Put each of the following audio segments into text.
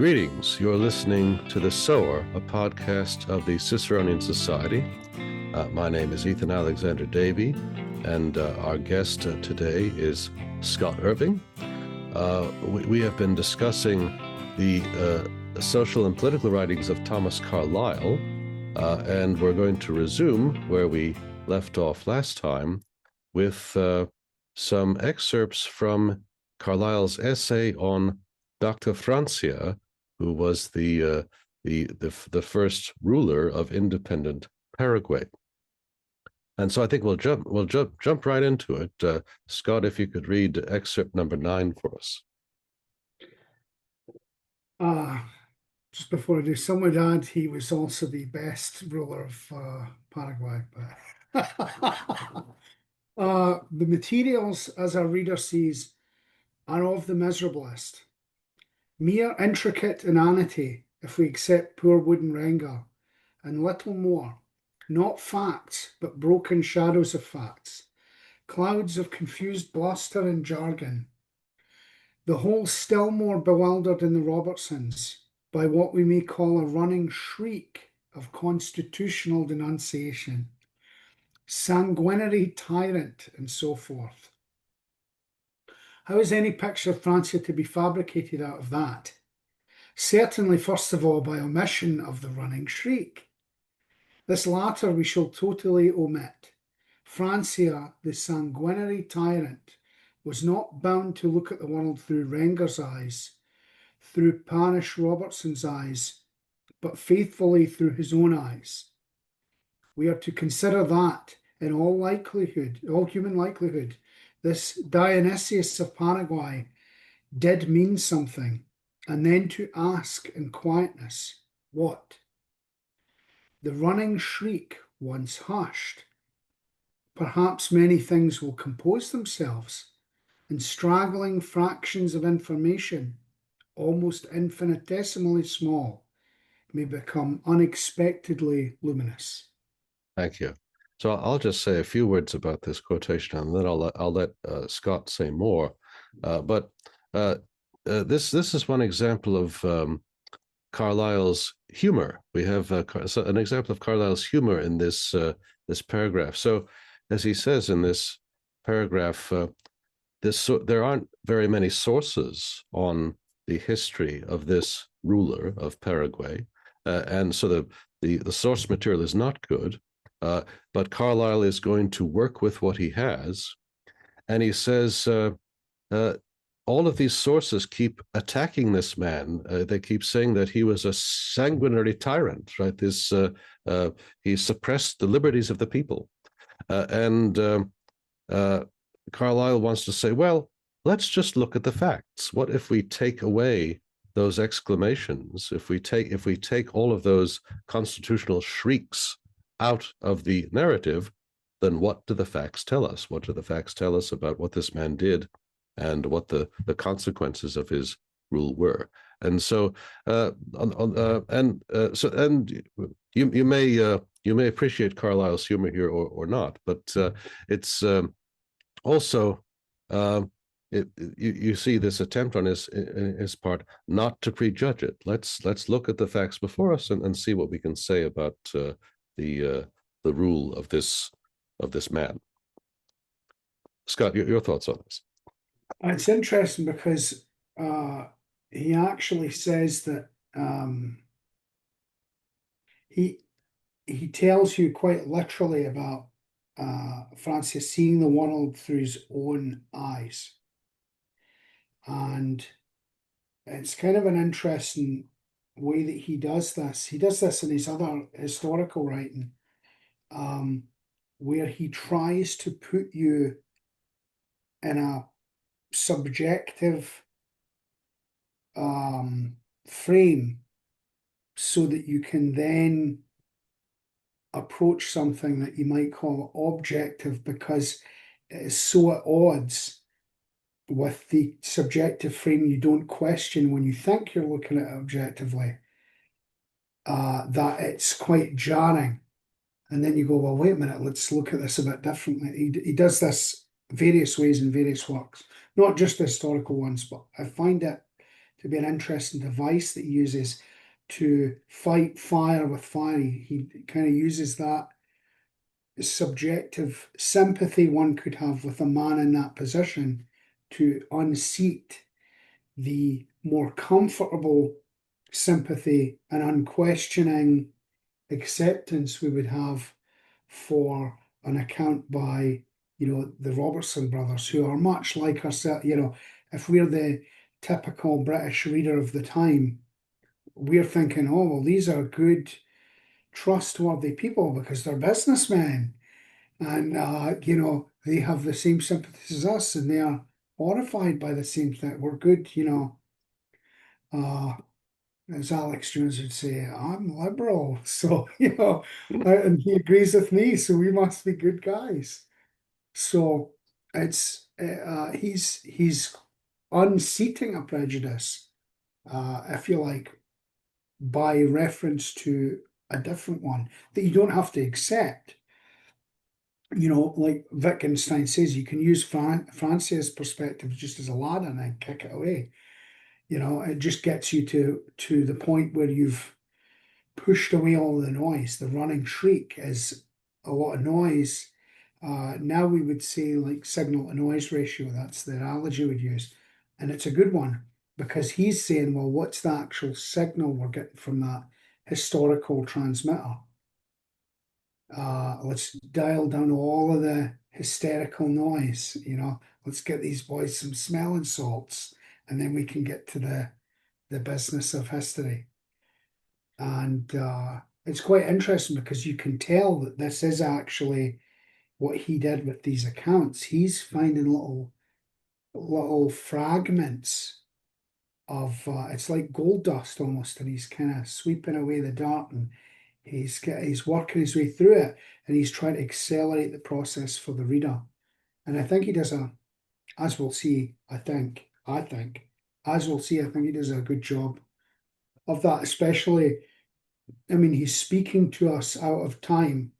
Greetings. You're listening to The Sower, a podcast of the Ciceronian Society. My name is Ethan Alexander-Davey, and our guest today is Scott Irving. We have been discussing the social and political writings of Thomas Carlyle, and we're going to resume where we left off last time with some excerpts from Carlyle's essay on Dr. Francia, who was the first ruler of independent Paraguay. And so I think we'll jump right into it. Scott, if you could read excerpt number 9 for us. Just before I do, some would add he was also the best ruler of Paraguay. But the materials, as our reader sees, are of the miserablest. Mere intricate inanity, if we accept poor wooden Renga, and little more, not facts, but broken shadows of facts, clouds of confused bluster and jargon. The whole still more bewildered in the Robertsons by what we may call a running shriek of constitutional denunciation, sanguinary tyrant, and so forth. How is any picture of Francia to be fabricated out of that? Certainly, first of all, by omission of the running shriek. This latter we shall totally omit. Francia, the sanguinary tyrant, was not bound to look at the world through Renger's eyes, through Parish Robertson's eyes, but faithfully through his own eyes. We are to consider that, in all human likelihood, this Dionysius of Paraguay did mean something, and then to ask in quietness, what? The running shriek once hushed, perhaps many things will compose themselves, and straggling fractions of information, almost infinitesimally small, may become unexpectedly luminous. Thank you. So I'll just say a few words about this quotation, and then I'll let Scott say more. But this is one example of Carlyle's humor. We have an example of Carlyle's humor in this paragraph. So, as he says in this paragraph, there aren't very many sources on the history of this ruler of Paraguay, and so the source material is not good. But Carlyle is going to work with what he has, and he says all of these sources keep attacking this man. They keep saying that he was a sanguinary tyrant, right? He suppressed the liberties of the people, and Carlyle wants to say, well, let's just look at the facts. What if we take away those exclamations? If we take all of those constitutional shrieks out of the narrative, then what do the facts tell us? What do the facts tell us about what this man did and what the consequences of his rule were? And so, you may appreciate Carlyle's humor here or not, but it's also you see this attempt on his part not to prejudge it. Let's look at the facts before us and see what we can say about the rule of this man. Scott, your thoughts on this? It's interesting because he actually says that he tells you quite literally about Francis seeing the world through his own eyes, and it's kind of an interesting way that he does this. He does this in his other historical writing, where he tries to put you in a subjective frame so that you can then approach something that you might call objective, because it is so at odds with the subjective frame you don't question when you think you're looking at it objectively, that it's quite jarring. And then you go, well, wait a minute, let's look at this a bit differently. He does this various ways in various works, not just the historical ones, but I find it to be an interesting device that he uses to fight fire with fire. He kind of uses that subjective sympathy one could have with a man in that position to unseat the more comfortable sympathy and unquestioning acceptance we would have for an account by, the Robertson brothers, who are much like ourselves. If we're the typical British reader of the time, we're thinking, oh, well, these are good, trustworthy people because they're businessmen. And, they have the same sympathies as us, and they are horrified by the same thing. We're good, uh, as Alex Jones would say, I'm liberal. So, and he agrees with me, so we must be good guys. So he's unseating a prejudice, if you like, by reference to a different one that you don't have to accept. Like Wittgenstein says, you can use Francia's perspective just as a ladder and then kick it away. It just gets you to the point where you've pushed away all the noise. The running shriek is a lot of noise. Now we would say like signal to noise ratio. That's the analogy we'd use. And it's a good one because he's saying, well, what's the actual signal we're getting from that historical transmitter? Let's dial down all of the hysterical noise, let's get these boys some smelling salts, and then we can get to the business of history. And it's quite interesting because you can tell that this is actually what he did with these accounts. He's finding little fragments of it's like gold dust almost, and he's kind of sweeping away the dirt, and he's working his way through it, and he's trying to accelerate the process for the reader. And I think he does as we'll see, as we'll see, I think he does a good job of that, especially, he's speaking to us out of time.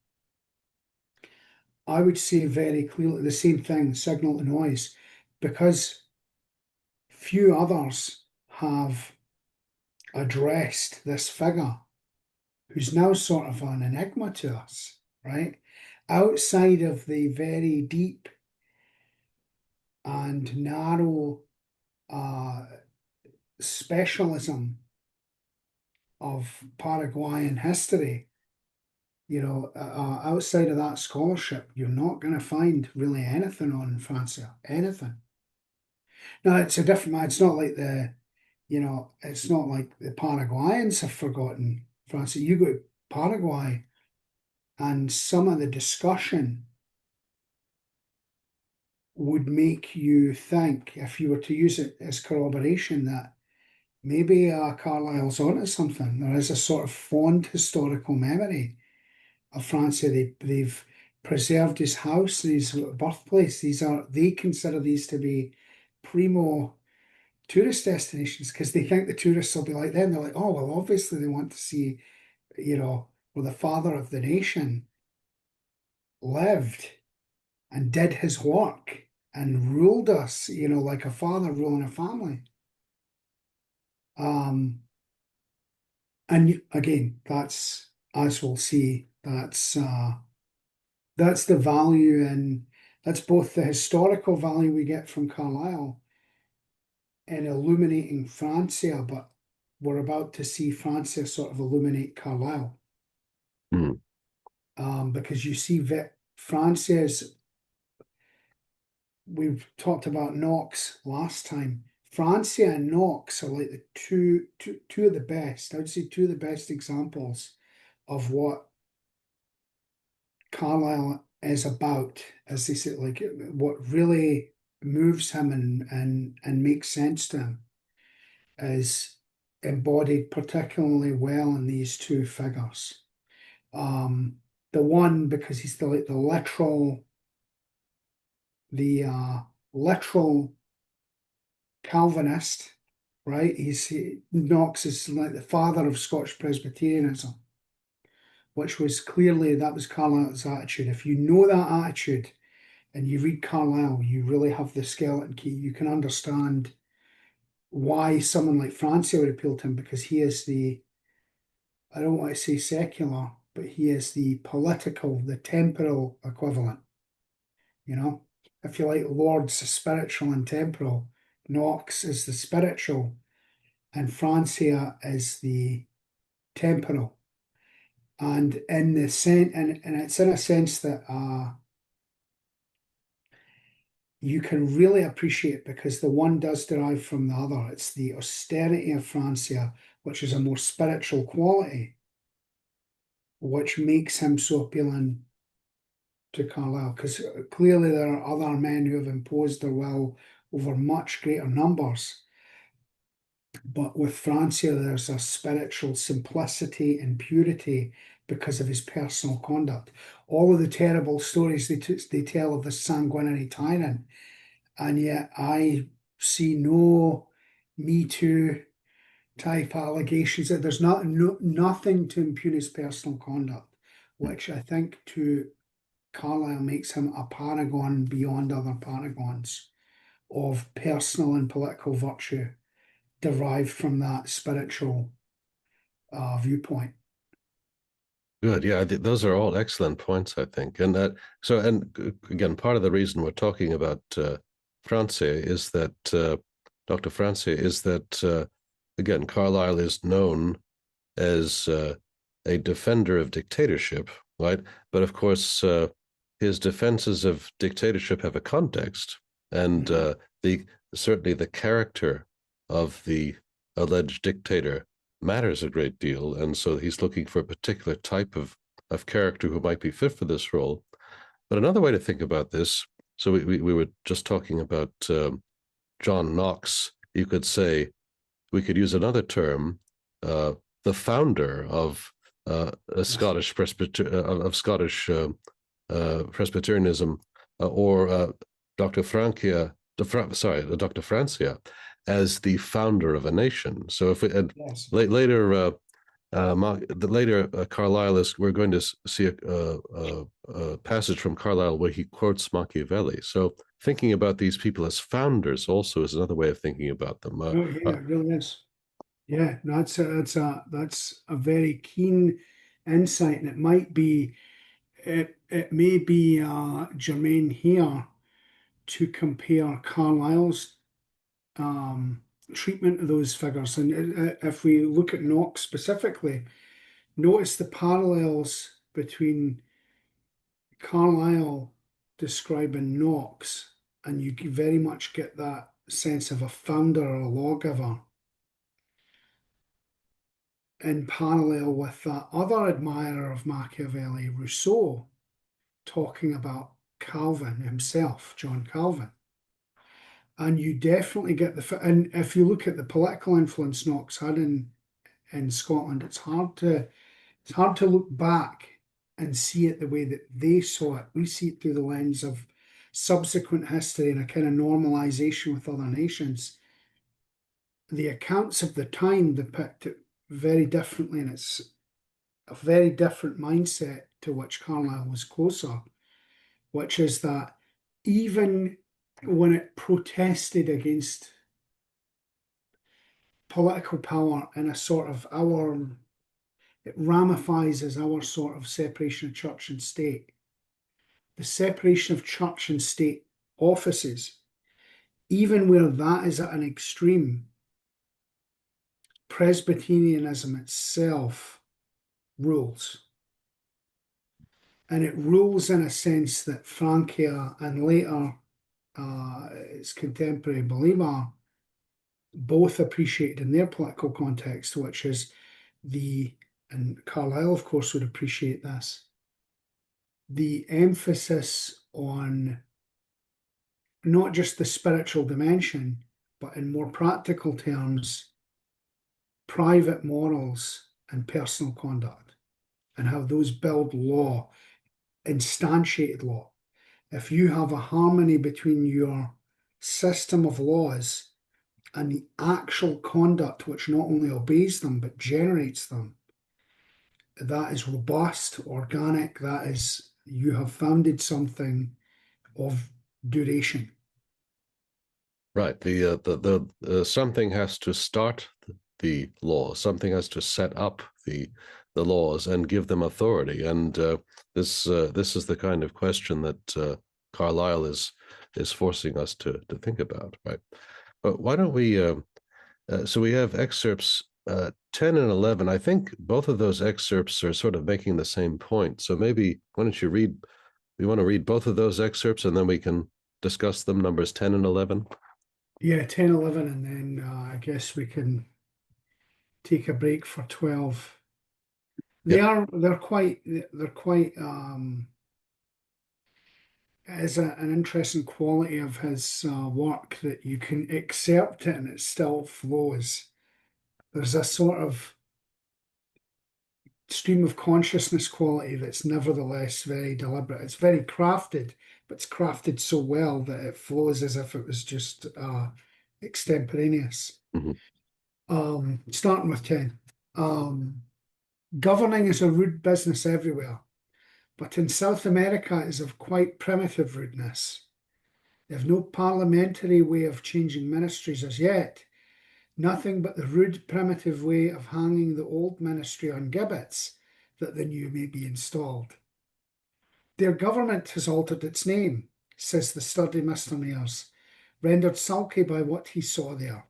I would say very clearly the same thing, signal to noise, because few others have addressed this figure who's now sort of an enigma to us, right? Outside of the very deep and narrow specialism of Paraguayan history, outside of that scholarship, you're not going to find really anything on Francia, anything. Now, it's not like it's not like the Paraguayans have forgotten Francia. You go to Paraguay, and some of the discussion would make you think, if you were to use it as corroboration, that maybe Carlyle's onto something. There is a sort of fond historical memory of Francia. They've preserved his house, his birthplace. They consider these to be primo tourist destinations because they think the tourists will be like them. They're like, oh, well, obviously they want to see, where the father of the nation lived and did his work and ruled us, like a father ruling a family. And again, that's, as we'll see, that's the value, and that's both the historical value we get from Carlyle in illuminating Francia, but we're about to see Francia sort of illuminate Carlyle. Because you see Francia's, we've talked about Knox last time. Francia and Knox are like the two of the best. I would say two of the best examples of what Carlyle is about, as they say, like what really moves him and makes sense to him is embodied particularly well in these two figures. The one, because he's the literal Calvinist, right? Knox is like the father of Scottish Presbyterianism, which was that was Carlyle's attitude. If you know that attitude and you read Carlyle, you really have the skeleton key. You can understand why someone like Francia would appeal to him, because he is the, I don't want to say secular, but he is the political, the temporal equivalent. You know, if you like, Lord's spiritual and temporal, Knox is the spiritual, and Francia is the temporal. And in the sense, and it's in a sense that you can really appreciate it, because the one does derive from the other. It's the austerity of Francia, which is a more spiritual quality, which makes him so appealing to Carlyle, because clearly there are other men who have imposed their will over much greater numbers. But with Francia, there's a spiritual simplicity and purity because of his personal conduct. All of the terrible stories they tell of the sanguinary tyrant, and yet I see no Me Too type allegations. That there's nothing to impugn his personal conduct, which I think to Carlyle makes him a paragon beyond other paragons of personal and political virtue derived from that spiritual viewpoint. Good. Yeah, those are all excellent points, I think. And again, part of the reason we're talking about Francia is that Dr. Francia is that again, Carlyle is known as a defender of dictatorship, right? But of course, his defenses of dictatorship have a context, and the certainly the character of the alleged dictator matters a great deal, and so he's looking for a particular type of character who might be fit for this role. But another way to think about this, so we were just talking about John Knox. You could say we could use another term, the founder of a Scottish Presbyterianism, or Dr. Dr. Francia, as the founder of a nation. So if we and Yes. later, Carlyle we're going to see a passage from Carlyle where he quotes Machiavelli. So thinking about these people as founders also is another way of thinking about them. Oh, yeah, it really is. Yeah, that's a very keen insight, and it may be germane here to compare Carlyle's treatment of those figures. And if we look at Knox specifically, notice the parallels between Carlyle describing Knox, and you very much get that sense of a founder or a lawgiver, in parallel with that other admirer of Machiavelli, Rousseau, talking about Calvin himself, John Calvin. And you definitely get and if you look at the political influence Knox had in Scotland, it's hard to look back and see it the way that they saw it. We see it through the lens of subsequent history and a kind of normalization with other nations. The accounts of the time depict it very differently, and it's a very different mindset to which Carlyle was closer, which is that even when it protested against political power in a sort of it ramifies as our sort of separation of church and state. The separation of church and state offices, even where that is at an extreme, Presbyterianism itself rules. And it rules in a sense that Francia and later its contemporary Believer both appreciated in their political context, which is and Carlyle, of course, would appreciate this, the emphasis on not just the spiritual dimension, but in more practical terms, private morals and personal conduct, and how those build law, instantiated law. If you have a harmony between your system of laws and the actual conduct which not only obeys them but generates them, that is robust, organic, that is, you have founded something of duration. Right. The something has to start the law. Something has to set up the laws and give them authority. And this is the kind of question that Carlyle is forcing us to think about. Right. But why don't we? So we have excerpts 10 and 11. I think both of those excerpts are sort of making the same point. So maybe why don't you read? We want to read both of those excerpts and then we can discuss them. Numbers 10 and 11. Yeah, 10, 11, and then I guess we can take a break for 12. Yeah. They're quite is an interesting quality of his work that you can accept it and it still flows. There's a sort of stream of consciousness quality that's nevertheless very deliberate. It's very crafted, but it's crafted so well that it flows as if it was just extemporaneous. Mm-hmm. Starting with 10. Governing is a rude business everywhere, but in South America it is of quite primitive rudeness. They have no parliamentary way of changing ministries as yet, nothing but the rude primitive way of hanging the old ministry on gibbets that the new may be installed. Their government has altered its name, says the sturdy Mr. Mears, rendered sulky by what he saw there.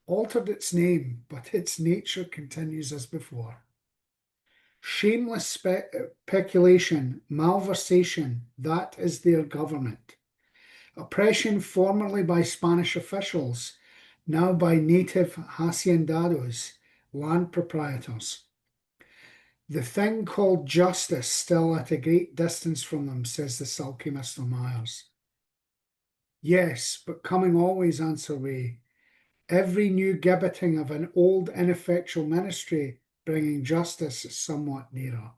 Altered its name, but its nature continues as before. Shameless peculation, malversation, that is their government. Oppression formerly by Spanish officials, now by native haciendados, land proprietors. The thing called justice still at a great distance from them, says the sulky Mr. Myers. Yes, but coming always, answer we. Every new gibbeting of an old ineffectual ministry bringing justice somewhat nearer.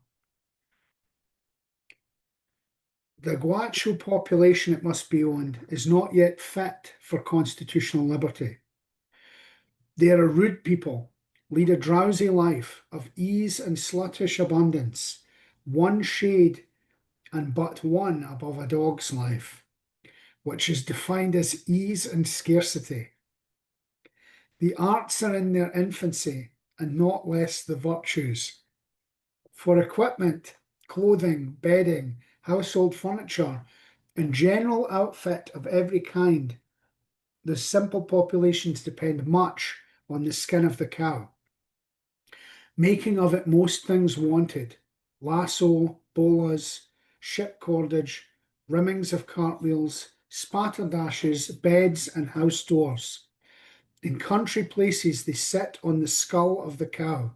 The Guacho population, it must be owned, is not yet fit for constitutional liberty. They are a rude people, lead a drowsy life of ease and sluttish abundance, one shade and but one above a dog's life, which is defined as ease and scarcity. The arts are in their infancy, and not less the virtues. For equipment, clothing, bedding, household furniture, and general outfit of every kind, the simple populations depend much on the skin of the cow, making of it most things wanted: lasso, bolas, ship cordage, rimmings of cartwheels, spatterdashes, beds, and house doors. In country places they sit on the skull of the cow.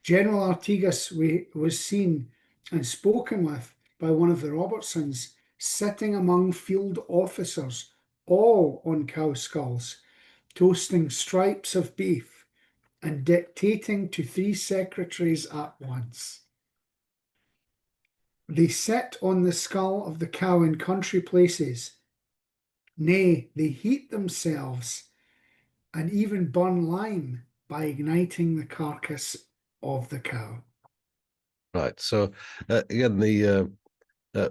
General Artigas was seen and spoken with by one of the Robertsons, sitting among field officers, all on cow skulls, toasting stripes of beef and dictating to 3 secretaries at once. They sit on the skull of the cow in country places. Nay, they heat themselves and even burn lime by igniting the carcass of the cow. Right. So again,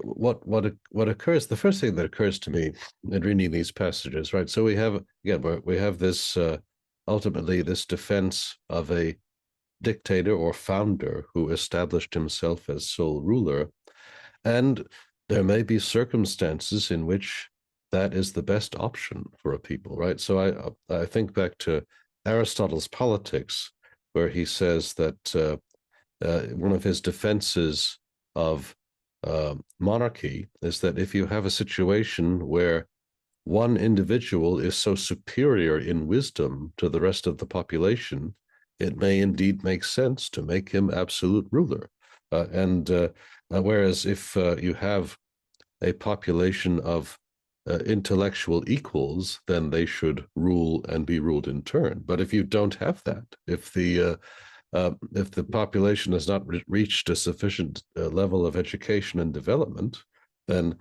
what occurs? The first thing that occurs to me in reading these passages, right? So we have this ultimately this defense of a dictator or founder who established himself as sole ruler, and there may be circumstances in which that is the best option for a people, right? So I think back to Aristotle's Politics, where he says that one of his defenses of monarchy is that if you have a situation where one individual is so superior in wisdom to the rest of the population, it may indeed make sense to make him absolute ruler. Whereas if you have a population of intellectual equals, then they should rule and be ruled in turn. But if you don't have that, if the population has not reached a sufficient level of education and development, then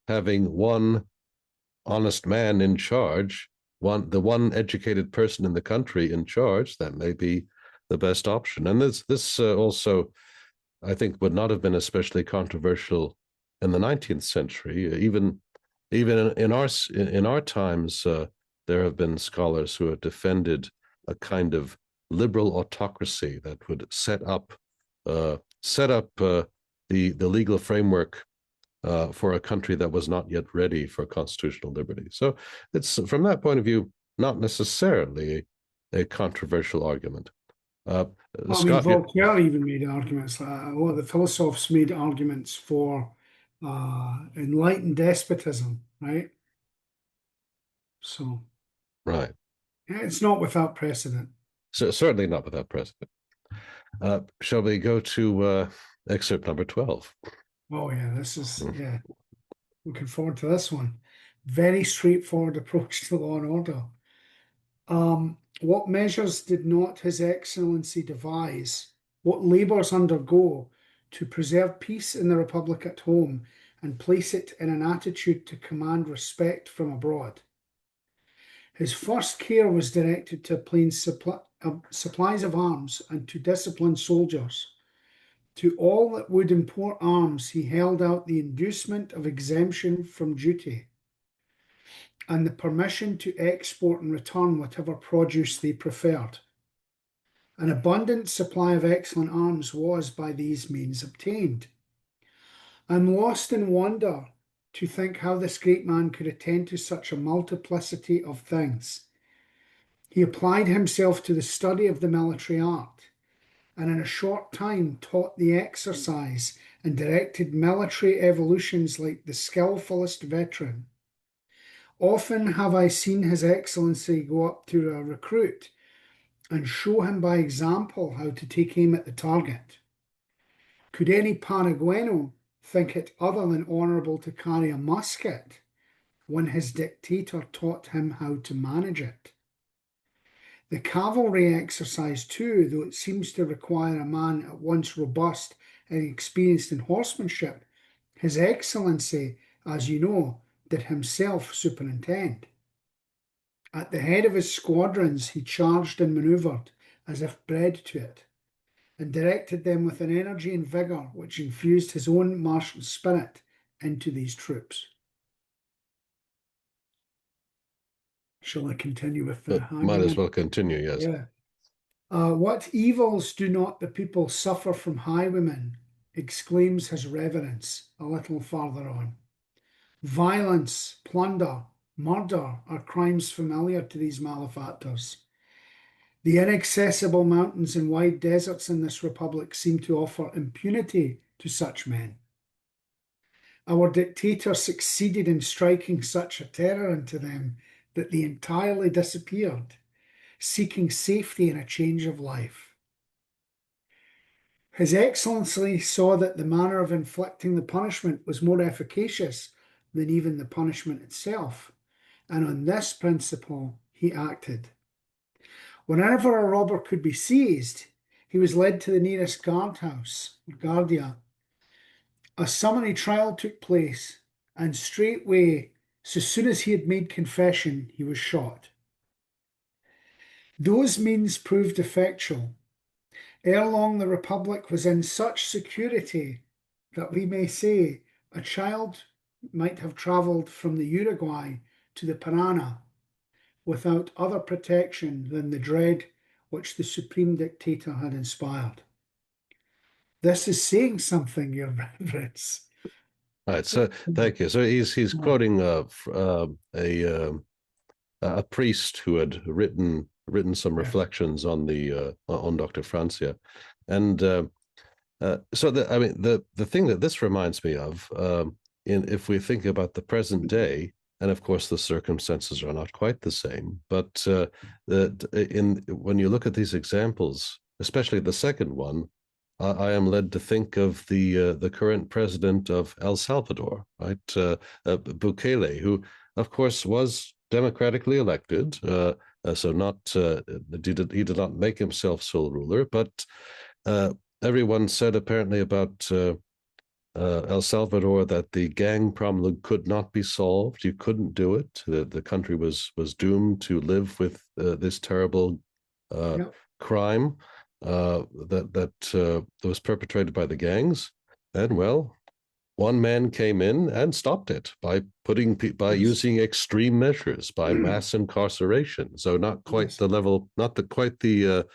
having one honest man in charge, the one educated person in the country in charge, that may be the best option. And this also, I think, would not have been especially controversial in the 19th century. Even even in our times, there have been scholars who have defended a kind of liberal autocracy that would set up the legal framework for a country that was not yet ready for constitutional liberty. So it's from that point of view not necessarily a controversial argument. I mean, Scott, Voltaire even made arguments. A lot of the philosophers made arguments for enlightened despotism, right? So right? it's not without precedent. So certainly not without precedent. Shall we go to excerpt number 12? Oh yeah, this is looking forward to this one. Very straightforward approach to law and order. What measures did not His Excellency devise? What labours undergo to preserve peace in the Republic at home and place it in an attitude to command respect from abroad? His first care was directed to obtain supplies of arms and to discipline soldiers. To all that would import arms, he held out the inducement of exemption from duty and the permission to export and return whatever produce they preferred. An abundant supply of excellent arms was by these means obtained. I am lost in wonder to think how this great man could attend to such a multiplicity of things. He applied himself to the study of the military art, and in a short time taught the exercise and directed military evolutions like the skillfulest veteran. Often have I seen His Excellency go up to a recruit and show him by example how to take aim at the target. Could any Paragueno think it other than honourable to carry a musket when his dictator taught him how to manage it? The cavalry exercise too, though it seems to require a man at once robust and experienced in horsemanship, His Excellency, as you know, did himself superintend. At the head of his squadrons he charged and manoeuvred as if bred to it, and directed them with an energy and vigour which infused his own martial spirit into these troops. Shall I continue with the Might as well continue, yes. Yeah. What evils do not the people suffer from highwaymen? Exclaims his reverence a little farther on. Violence, plunder, murder are crimes familiar to these malefactors. The inaccessible mountains and wide deserts in this republic seem to offer impunity to such men. Our dictator succeeded in striking such a terror into them that they entirely disappeared, seeking safety in a change of life. His Excellency saw that the manner of inflicting the punishment was more efficacious than even the punishment itself, and on this principle he acted. Whenever a robber could be seized, he was led to the nearest guardhouse, guardia. A summary trial took place, and straightway, so soon as he had made confession, he was shot. Those means proved effectual. Ere long the Republic was in such security that we may say a child might have travelled from the Uruguay to the Parana without other protection than the dread which the supreme dictator had inspired. This is saying something, Your Reverence. Right. So thank you. So he's quoting a priest who had written some reflections on Dr. Francia, and so the thing that this reminds me of, if we think about the present day, and of course the circumstances are not quite the same, but when you look at these examples, especially the second one, I am led to think of the current president of El Salvador, right, Bukele, who of course was democratically elected, so not he did not make himself sole ruler, but everyone said apparently about El Salvador that the gang problem could not be solved. You couldn't do it. The country was doomed to live with this terrible crime that was perpetrated by the gangs. And well, one man came in and stopped it by using extreme measures, by mass incarceration. So not quite the level, not quite the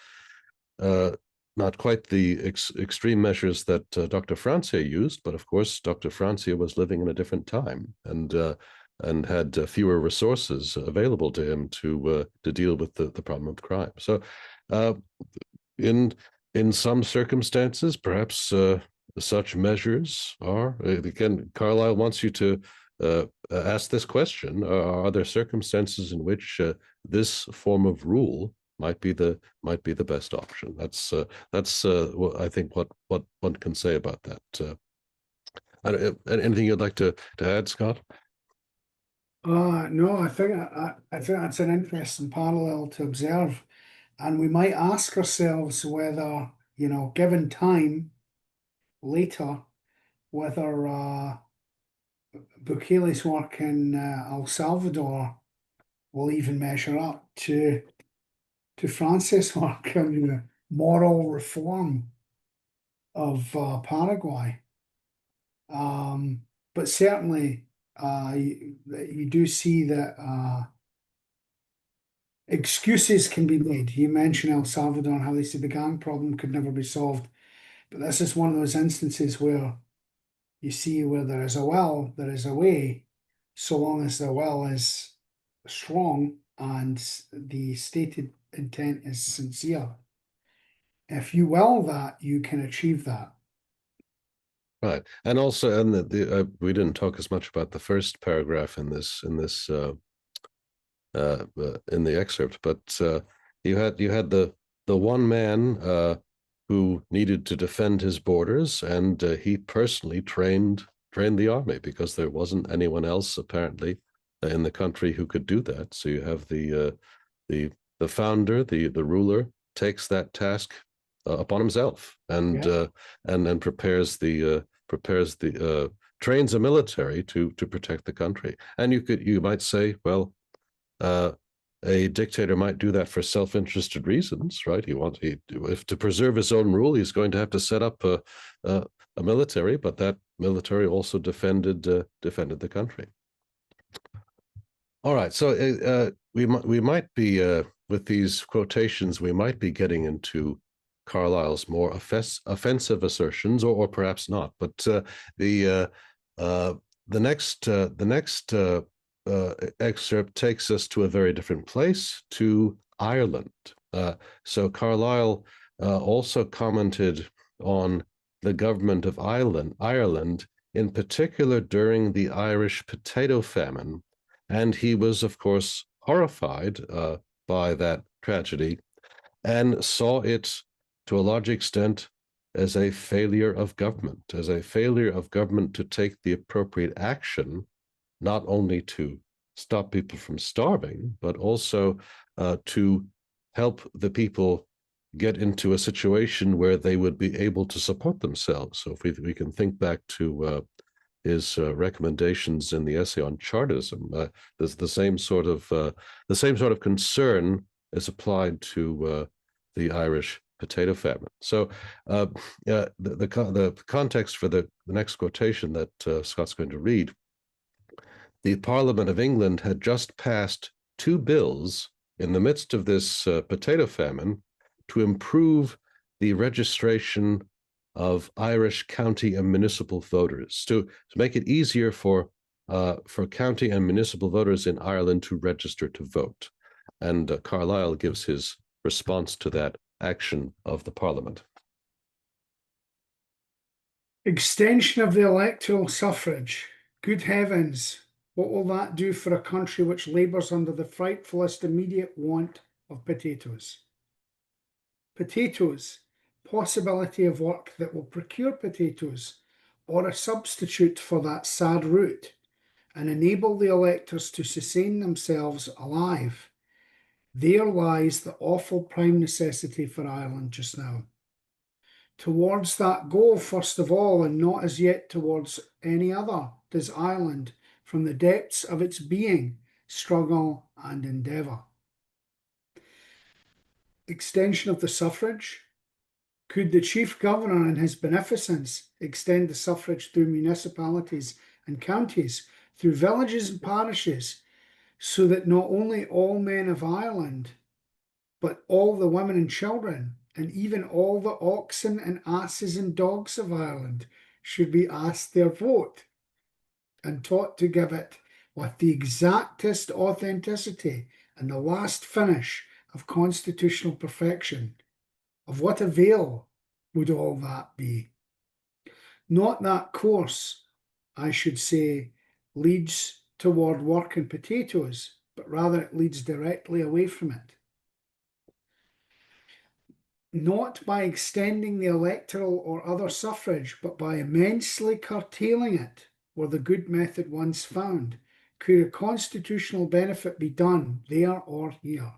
extreme measures that Dr. Francia used, but of course Dr. Francia was living in a different time and had fewer resources available to him to deal with the problem of crime. So uh, in some circumstances, perhaps such measures are, again, Carlyle wants you to ask this question: are there circumstances in which this form of rule might be the best option? That's I think what one can say about that. Anything you'd like to add, Scott? No, I think that's an interesting parallel to observe, and we might ask ourselves whether, given time later, whether Bukele's work in El Salvador will even measure up to Francis' work on the moral reform of Paraguay. But certainly, you do see that excuses can be made. You mentioned El Salvador and how they said the gang problem could never be solved. But this is one of those instances where you see where there is a will, there is a way, so long as the will is strong and the stated intent is sincere. If you will that, you can achieve that. Right, and also, and we didn't talk as much about the first paragraph in this in the excerpt, but you had the one man who needed to defend his borders, and he personally trained the army because there wasn't anyone else apparently in the country who could do that. So you have the founder, the ruler, takes that task upon himself and then trains a military to protect the country. And you might say, well, a dictator might do that for self-interested reasons, right? If to preserve his own rule, he's going to have to set up a military, but that military also defended the country. All right, so we might be with these quotations, we might be getting into Carlyle's more offensive assertions, or perhaps not. But the next excerpt takes us to a very different place, to Ireland. So Carlyle also commented on the government of Ireland, in particular during the Irish potato famine, and he was, of course, horrified by that tragedy and saw it to a large extent as a failure of government, to take the appropriate action, not only to stop people from starving, but also to help the people get into a situation where they would be able to support themselves. So if we can think back to his recommendations in the essay on Chartism, there's the same sort of concern is applied to the Irish potato famine. So the context for the next quotation that Scott's going to read: the Parliament of England had just passed two bills in the midst of this potato famine to improve the registration of Irish county and municipal voters, to make it easier for county and municipal voters in Ireland to register to vote. And Carlyle gives his response to that action of the Parliament. Extension of the electoral suffrage. Good heavens, what will that do for a country which labours under the frightfulest immediate want of potatoes? Potatoes, possibility of work that will procure potatoes, or a substitute for that sad root, and enable the electors to sustain themselves alive. There lies the awful prime necessity for Ireland just now. Towards that goal, first of all, and not as yet towards any other, does Ireland, from the depths of its being, struggle and endeavour. Extension of the suffrage. Could the chief governor in his beneficence extend the suffrage through municipalities and counties, through villages and parishes, so that not only all men of Ireland, but all the women and children, and even all the oxen and asses and dogs of Ireland should be asked their vote and taught to give it with the exactest authenticity and the last finish of constitutional perfection? Of what avail would all that be? Not that course, I should say, leads toward work and potatoes, but rather it leads directly away from it. Not by extending the electoral or other suffrage, but by immensely curtailing it, were the good method once found, could a constitutional benefit be done there or here.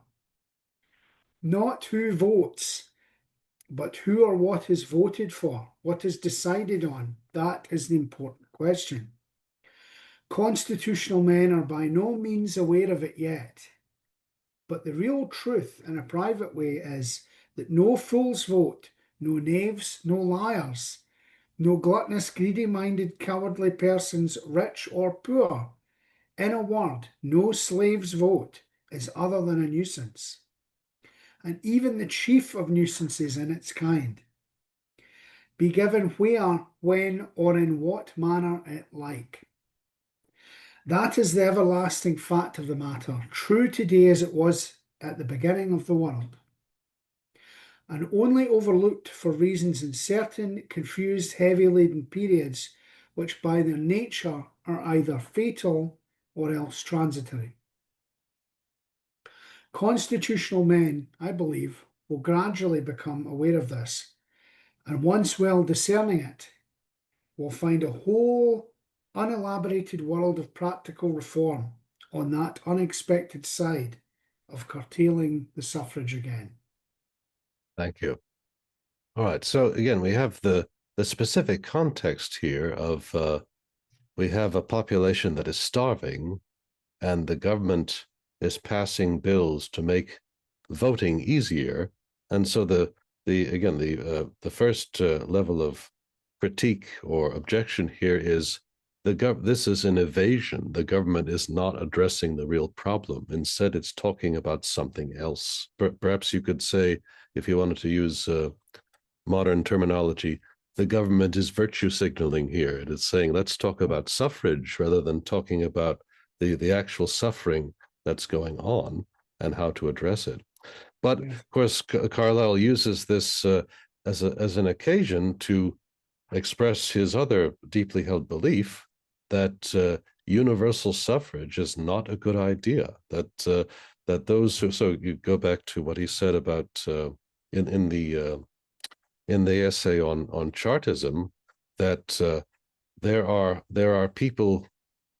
Not who votes, but who or what is voted for, what is decided on, that is the important question. Constitutional men are by no means aware of it yet, but the real truth in a private way is that no fools vote, no knaves, no liars, no gluttonous, greedy-minded, cowardly persons, rich or poor. In a word, no slave's vote is other than a nuisance, and even the chief of nuisances in its kind, be given where, when, or in what manner it like. That is the everlasting fact of the matter, true today as it was at the beginning of the world, and only overlooked for reasons in certain confused, heavy-laden periods which by their nature are either fatal or else transitory. Constitutional men, I believe, will gradually become aware of this, and once well discerning it, will find a whole unelaborated world of practical reform on that unexpected side of curtailing the suffrage again. Thank you. All right. So again, we have the specific context here of we have a population that is starving, and the government is passing bills to make voting easier. And so the first level of critique or objection here is this is an evasion. The government is not addressing the real problem. Instead, it's talking about something else. Perhaps you could say, if you wanted to use modern terminology, the government is virtue signaling here. It is saying, let's talk about suffrage rather than talking about the actual suffering that's going on and how to address it. But of course, Carlyle uses this as an occasion to express his other deeply held belief that universal suffrage is not a good idea. That those who, so you go back to what he said about in the essay on Chartism, that there are people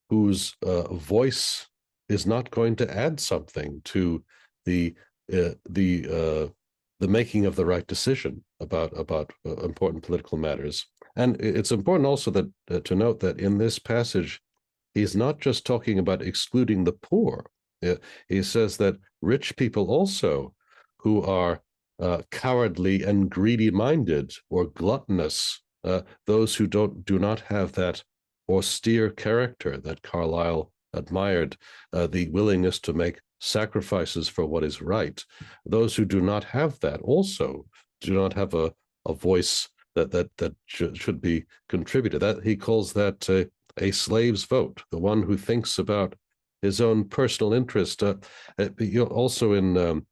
whose voice is not going to add something to the making of the right decision about important political matters. And it's important also that to note that in this passage, he's not just talking about excluding the poor. He says that rich people also, who are cowardly and greedy-minded or gluttonous, those who do not have that austere character that Carlyle admired, the willingness to make sacrifices for what is right. Those who do not have that also do not have a voice that should be contributed. That he calls that a slave's vote, the one who thinks about his own personal interest. Also in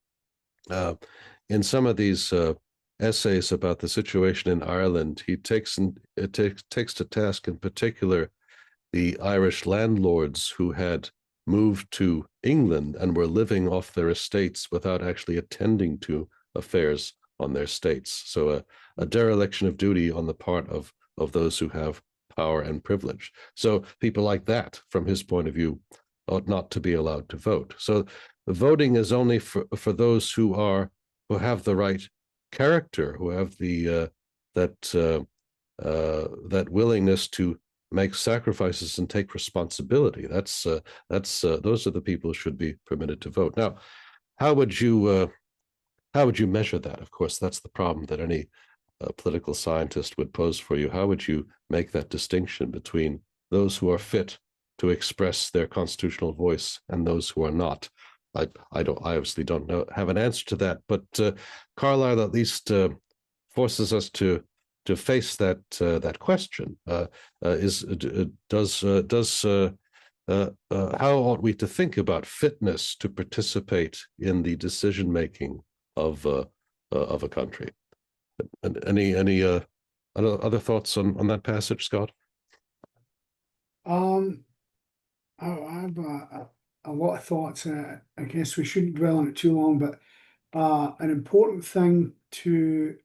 some of these essays about the situation in Ireland, he takes to task in particular the Irish landlords who had moved to England and were living off their estates without actually attending to affairs on their estates. So a dereliction of duty on the part of those who have power and privilege. So people like that, from his point of view, ought not to be allowed to vote. So the voting is only for those who have the right character, who have the that willingness to make sacrifices and take responsibility. Those are the people who should be permitted to vote. Now, how would you measure that? Of course, that's the problem that any political scientist would pose for you, how would you make that distinction between those who are fit to express their constitutional voice and those who are not? I obviously don't have an answer to that, but Carlyle at least forces us to face that question. How ought we to think about fitness to participate in the decision making of a country? And any other thoughts on that passage, Scott? I have a lot of thoughts. I guess we shouldn't dwell on it too long, but an important thing to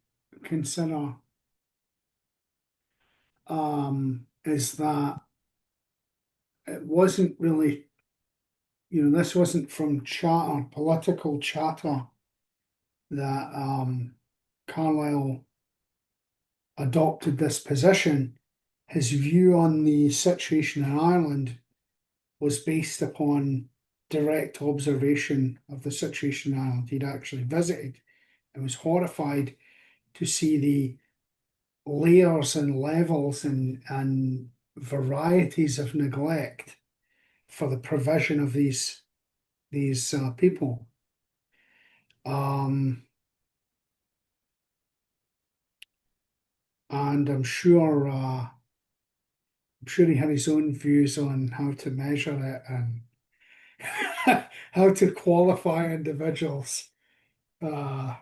consider is that it wasn't really, this wasn't from political chatter that Carlyle adopted this position. His view on the situation in Ireland was based upon direct observation of the situation in Ireland. He'd actually visited and was horrified to see the layers and levels and varieties of neglect for the provision of these people. And I'm sure he had his own views on how to measure it and how to qualify individuals. But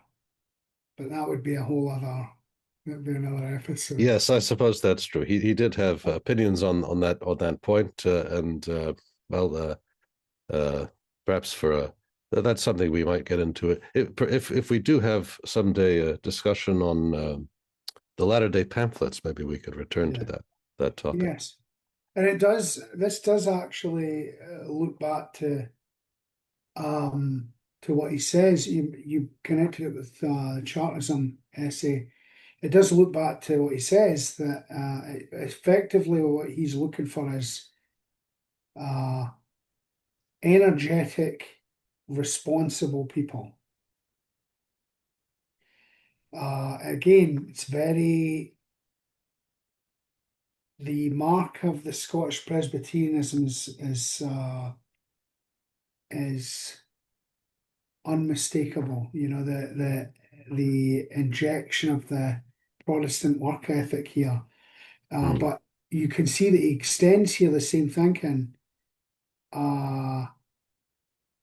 that would be that'd be another episode. Yes, I suppose that's true. He did have opinions on that point, and perhaps that's something we might get into. If we do have someday a discussion on the latter-day pamphlets, maybe we could return to that topic. Yes, and this does actually look back to what he says. You connected it with the Chartism essay. It does look back to what he says, that effectively what he's looking for is energetic, responsible people. Again, it's very the mark of the Scottish Presbyterianism is unmistakable. The injection of the Protestant work ethic here, but you can see that he extends here the same thinking.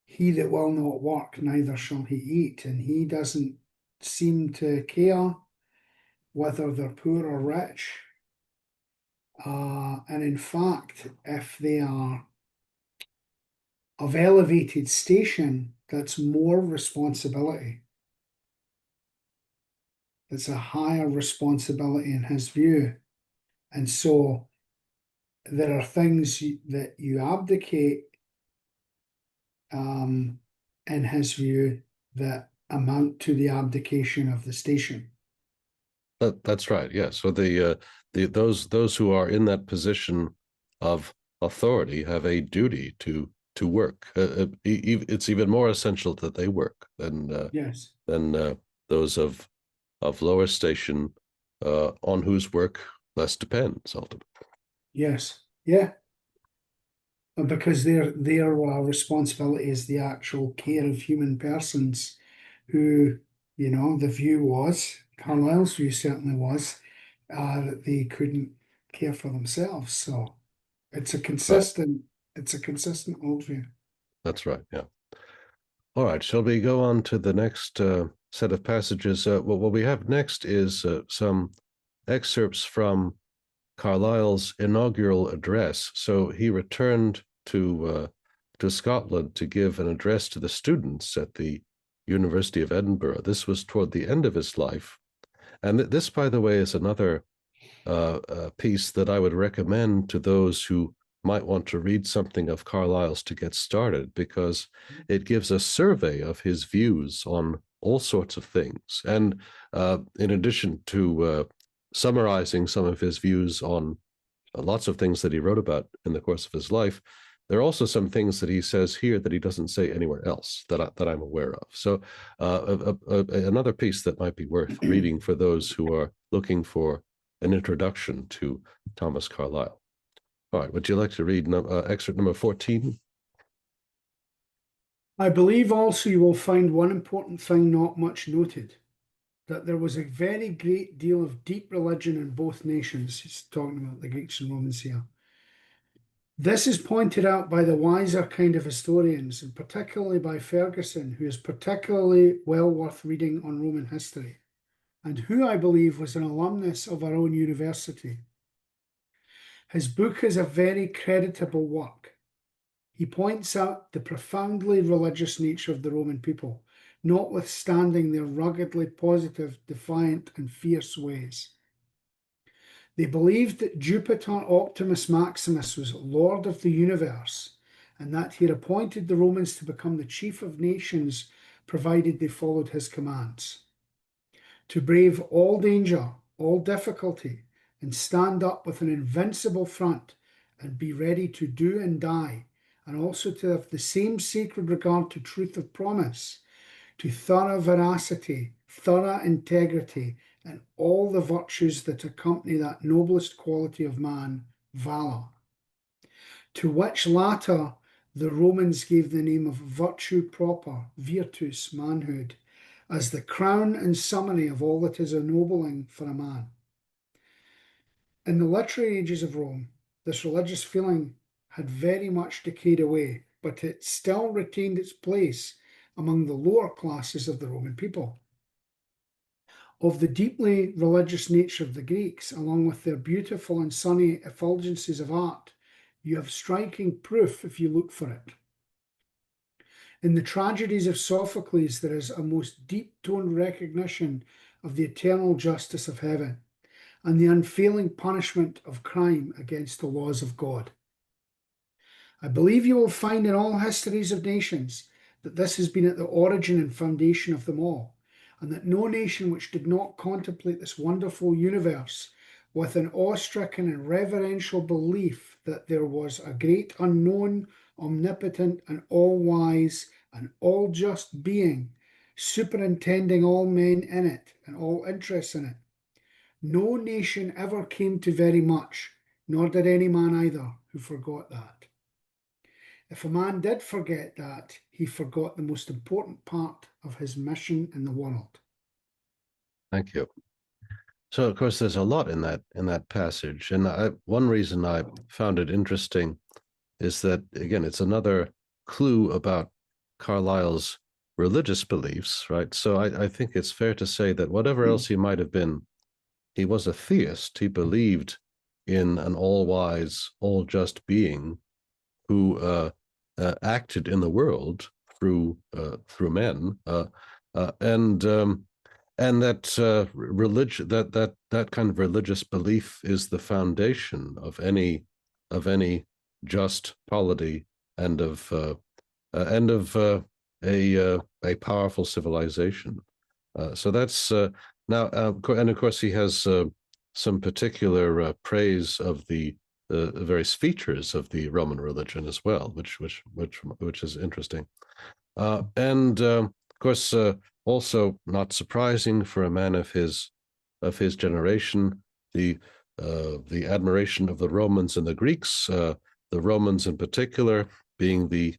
He that will not work, neither shall he eat, and he doesn't seem to care whether they're poor or rich. And in fact, if they are of elevated station, that's more responsibility. It's a higher responsibility in his view. And so there are things that you abdicate in his view that amount to the abdication of the station. That's right. Yeah. So those who are in that position of authority have a duty to work. It's even more essential that they work than those of lower station, on whose work less depends ultimately. Yes. Yeah. Because their responsibility is the actual care of human persons, who, the view was, Carlyle's view certainly was, that they couldn't care for themselves. So it's a consistent worldview. That's right. Yeah. All right. Shall we go on to the next set of passages? What we have next is some excerpts from Carlyle's inaugural address. So he returned to Scotland to give an address to the students at the University of Edinburgh. This was toward the end of his life. And this, by the way, is another piece that I would recommend to those who might want to read something of Carlyle's to get started, because it gives a survey of his views on all sorts of things. And in addition to summarizing some of his views on lots of things that he wrote about in the course of his life, there are also some things that he says here that he doesn't say anywhere else that I'm aware of. So another piece that might be worth reading for those who are looking for an introduction to Thomas Carlyle. All right, would you like to read excerpt number 14? I believe also you will find one important thing not much noted, that there was a very great deal of deep religion in both nations. He's talking about the Greeks and Romans here. This is pointed out by the wiser kind of historians, and particularly by Ferguson, who is particularly well worth reading on Roman history, and who I believe was an alumnus of our own university. His book is a very creditable work. He points out the profoundly religious nature of the Roman people, notwithstanding their ruggedly positive, defiant, and fierce ways. They believed that Jupiter Optimus Maximus was Lord of the universe, and that he had appointed the Romans to become the chief of nations, provided they followed his commands. To brave all danger, all difficulty, and stand up with an invincible front, and be ready to do and die, and also to have the same sacred regard to truth of promise, to thorough veracity, thorough integrity, and all the virtues that accompany that noblest quality of man, valor, to which latter the Romans gave the name of virtue proper, virtus, manhood, as the crown and summary of all that is ennobling for a man. In the literary ages of Rome, this religious feeling had very much decayed away, but it still retained its place among the lower classes of the Roman people. Of the deeply religious nature of the Greeks, along with their beautiful and sunny effulgences of art, you have striking proof if you look for it. In the tragedies of Sophocles, there is a most deep-toned recognition of the eternal justice of heaven and the unfailing punishment of crime against the laws of God. I believe you will find in all histories of nations that this has been at the origin and foundation of them all, and that no nation which did not contemplate this wonderful universe with an awe-stricken and reverential belief that there was a great unknown, omnipotent, and all-wise, and all-just being, superintending all men in it and all interests in it. No nation ever came to very much, nor did any man either, who forgot that. If a man did forget that, he forgot the most important part of his mission in the world. Thank you. So, of course, there's a lot in that passage, and one reason I found it interesting is that, again, it's another clue about Carlyle's religious beliefs, right? So I think it's fair to say that whatever else he might have been, he was a theist. He believed in an all-wise, all-just being who acted in the world through men, and that religion, that kind of religious belief is the foundation of any just polity and of a powerful civilization. So that's now, and of course, he has some particular praise of the various features of the Roman religion as well, which is interesting, and of course, also not surprising for a man of his generation, the admiration of the Romans and the Greeks, the Romans in particular being the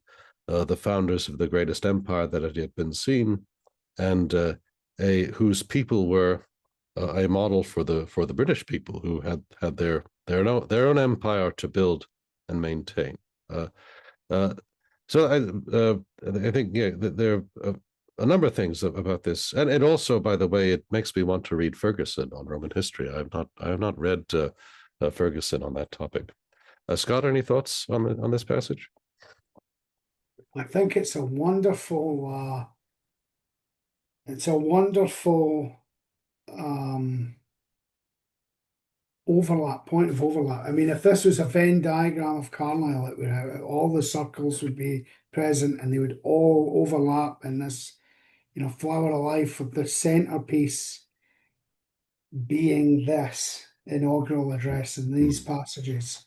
founders of the greatest empire that had yet been seen, and whose people were a model for the British people, who had their own empire to build and maintain. So I think, yeah, there are a number of things about this, and also, by the way, it makes me want to read Ferguson on Roman history. I have not read Ferguson on that topic. Scott, any thoughts on this passage? I think it's a wonderful point of overlap. I mean, if this was a Venn diagram of Carlyle, it would have, all the circles would be present and they would all overlap in this, flower of life, with the centerpiece being this inaugural address in these passages.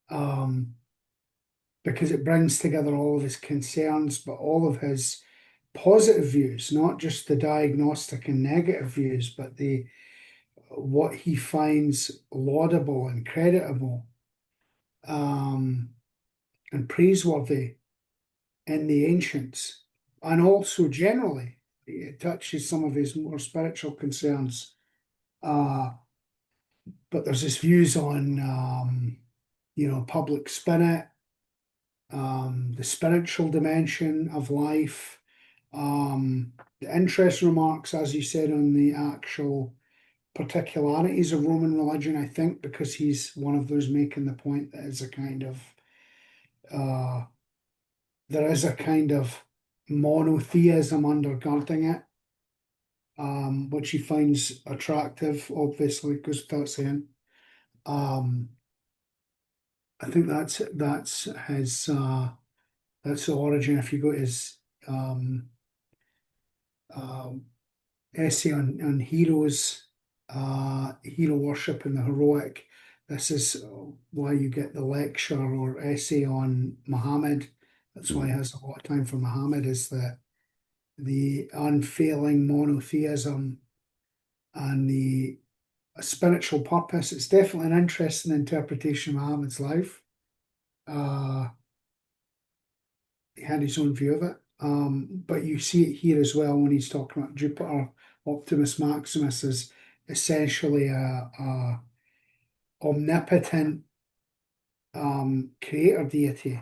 Because it brings together all of his concerns, but all of his positive views, not just the diagnostic and negative views, but the what he finds laudable and creditable and praiseworthy in the ancients, and also generally it touches some of his more spiritual concerns. But there's his views on public spirit, the spiritual dimension of life, the interest remarks, as you said, on the actual particularities of Roman religion, I think, because he's one of those making the point that is a kind of there is a kind of monotheism undergirding it, which he finds attractive, obviously, goes without saying. I think that's his that's the origin. If you go to his essay on heroes, hero worship and the heroic, this is why you get the lecture or essay on Muhammad. That's why he has a lot of time for Muhammad, is the unfailing monotheism and the spiritual purpose. It's definitely an interesting interpretation of Muhammad's life. He had his own view of it. But you see it here as well when he's talking about Jupiter, Optimus Maximus, as essentially a omnipotent creator deity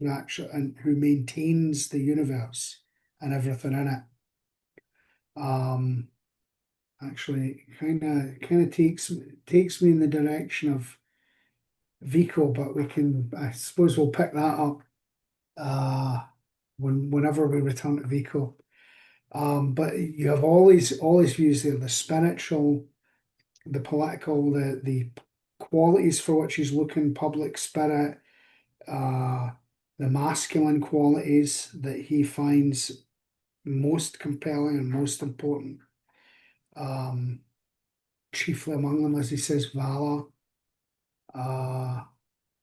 who maintains the universe and everything in it. Actually, kind of takes me in the direction of Vico, but I suppose we'll pick that up whenever we return to Vico. But you have all these views there: the spiritual, the political, the qualities for which he's looking, public spirit, the masculine qualities that he finds most compelling and most important. Chiefly among them, as he says, valor,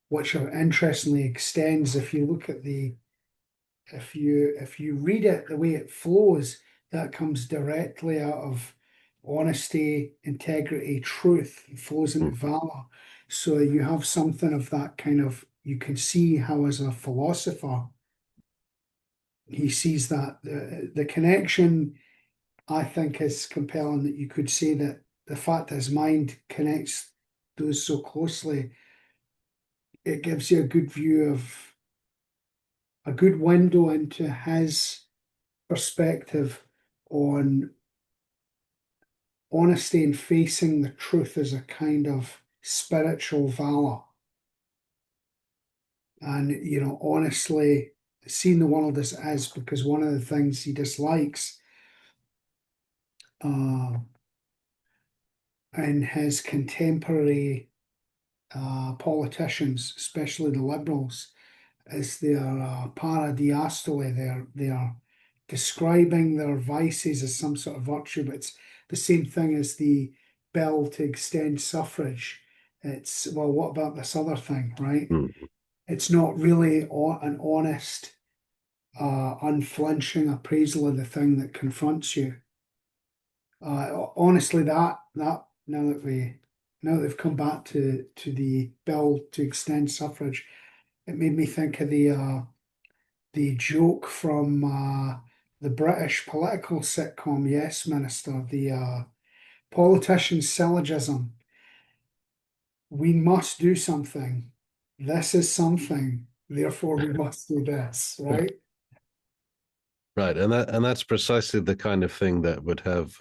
which interestingly extends. If you look at if you read it the way it flows, that comes directly out of honesty, integrity, truth. It flows into valor. So you have something of that kind of. You can see how, as a philosopher, he sees that the connection, I think, is compelling, that you could say that the fact that his mind connects those so closely, it gives you a good view of a good window into his perspective on honesty and facing the truth as a kind of spiritual valor. And, honestly seeing the world as it is, because one of the things he dislikes in his contemporary politicians, especially the liberals, is their paradiastole. They're describing their vices as some sort of virtue, but it's the same thing as the bill to extend suffrage. It's, well, what about this other thing, right? It's not really an honest, unflinching appraisal of the thing that confronts you. Honestly, that now that they've come back to the bill to extend suffrage, it made me think of the joke from the British political sitcom Yes Minister, the politician's syllogism. We must do something. This is something. Therefore, we must do this. Right. Right, and that's precisely the kind of thing that would have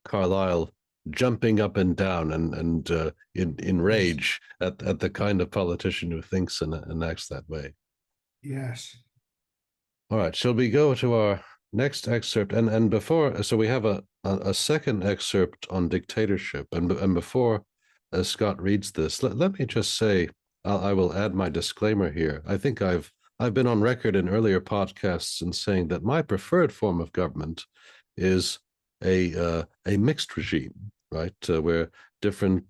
Carlyle jumping up and down and in rage at the kind of politician who thinks and acts that way. Yes. All right, shall we go to our next excerpt? And before, so we have a second excerpt on dictatorship, and before Scott reads this, let me just say, I will add my disclaimer here. I think I've been on record in earlier podcasts in saying that my preferred form of government is a mixed regime, right, where different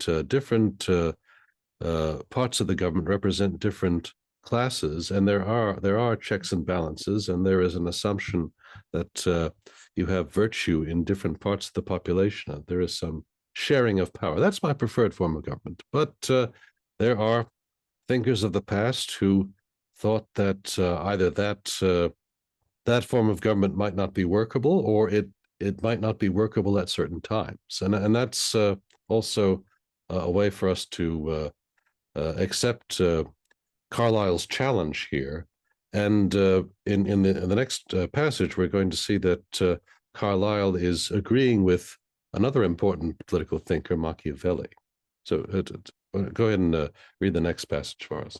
parts of the government represent different classes, and there are checks and balances, and there is an assumption that you have virtue in different parts of the population. There is some sharing of power. That's my preferred form of government. But there are thinkers of the past who thought that either that form of government might not be workable, or it might not be workable at certain times, and that's also a way for us to accept Carlyle's challenge here. And in the next passage, we're going to see that Carlyle is agreeing with another important political thinker, Machiavelli. So go ahead and read the next passage for us.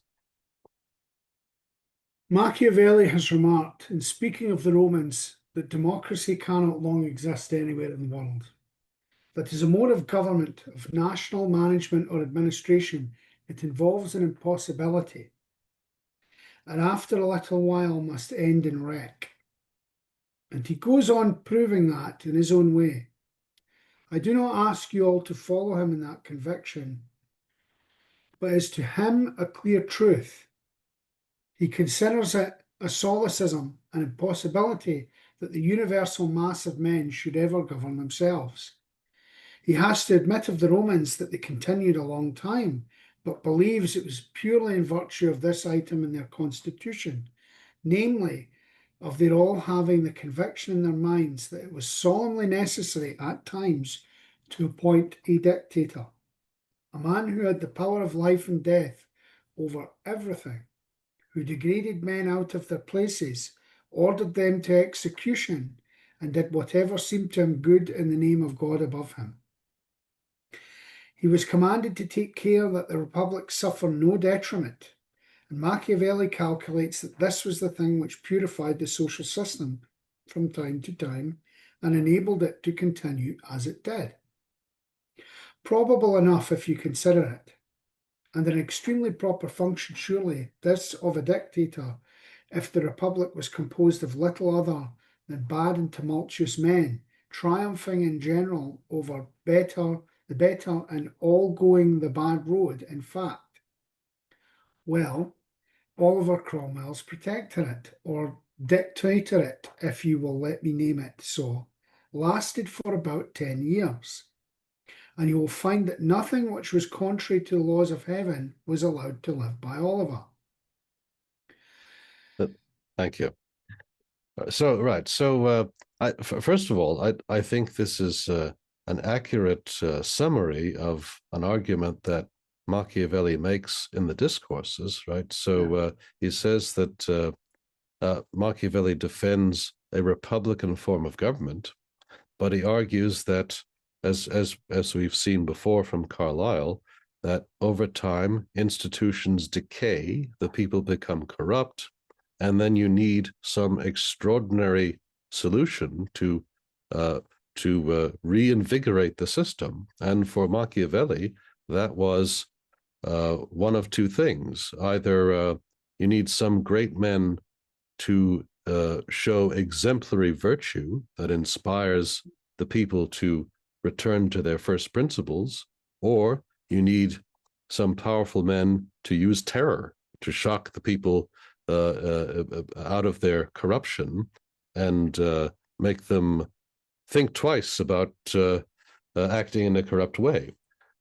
Machiavelli has remarked, in speaking of the Romans, that democracy cannot long exist anywhere in the world. That as a mode of government, of national management or administration, it involves an impossibility, and after a little while must end in wreck. And he goes on proving that in his own way. I do not ask you all to follow him in that conviction, but as to him a clear truth. He considers it a solecism, an impossibility that the universal mass of men should ever govern themselves. He has to admit of the Romans that they continued a long time, but believes it was purely in virtue of this item in their constitution, namely, of their all having the conviction in their minds that it was solemnly necessary at times to appoint a dictator, a man who had the power of life and death over everything, who degraded men out of their places, ordered them to execution, and did whatever seemed to him good in the name of God above him. He was commanded to take care that the republic suffer no detriment, and Machiavelli calculates that this was the thing which purified the social system from time to time and enabled it to continue as it did. Probable enough if you consider it, and an extremely proper function surely, this of a dictator, if the republic was composed of little other than bad and tumultuous men, triumphing in general over the better and all going the bad road, in fact. Well, Oliver Cromwell's protectorate, or dictatorate, if you will let me name it so, lasted for about 10 years. And you will find that nothing which was contrary to the laws of heaven was allowed to live by Oliver. Thank you. So first of all, I think this is an accurate summary of an argument that Machiavelli makes in the discourses, right? So he says that Machiavelli defends a republican form of government, but he argues that, as we've seen before from Carlyle, that over time institutions decay, the people become corrupt, and then you need some extraordinary solution to reinvigorate the system. And for Machiavelli, that was one of two things. Either you need some great men to show exemplary virtue that inspires the people to return to their first principles, or you need some powerful men to use terror to shock the people out of their corruption and make them think twice about acting in a corrupt way.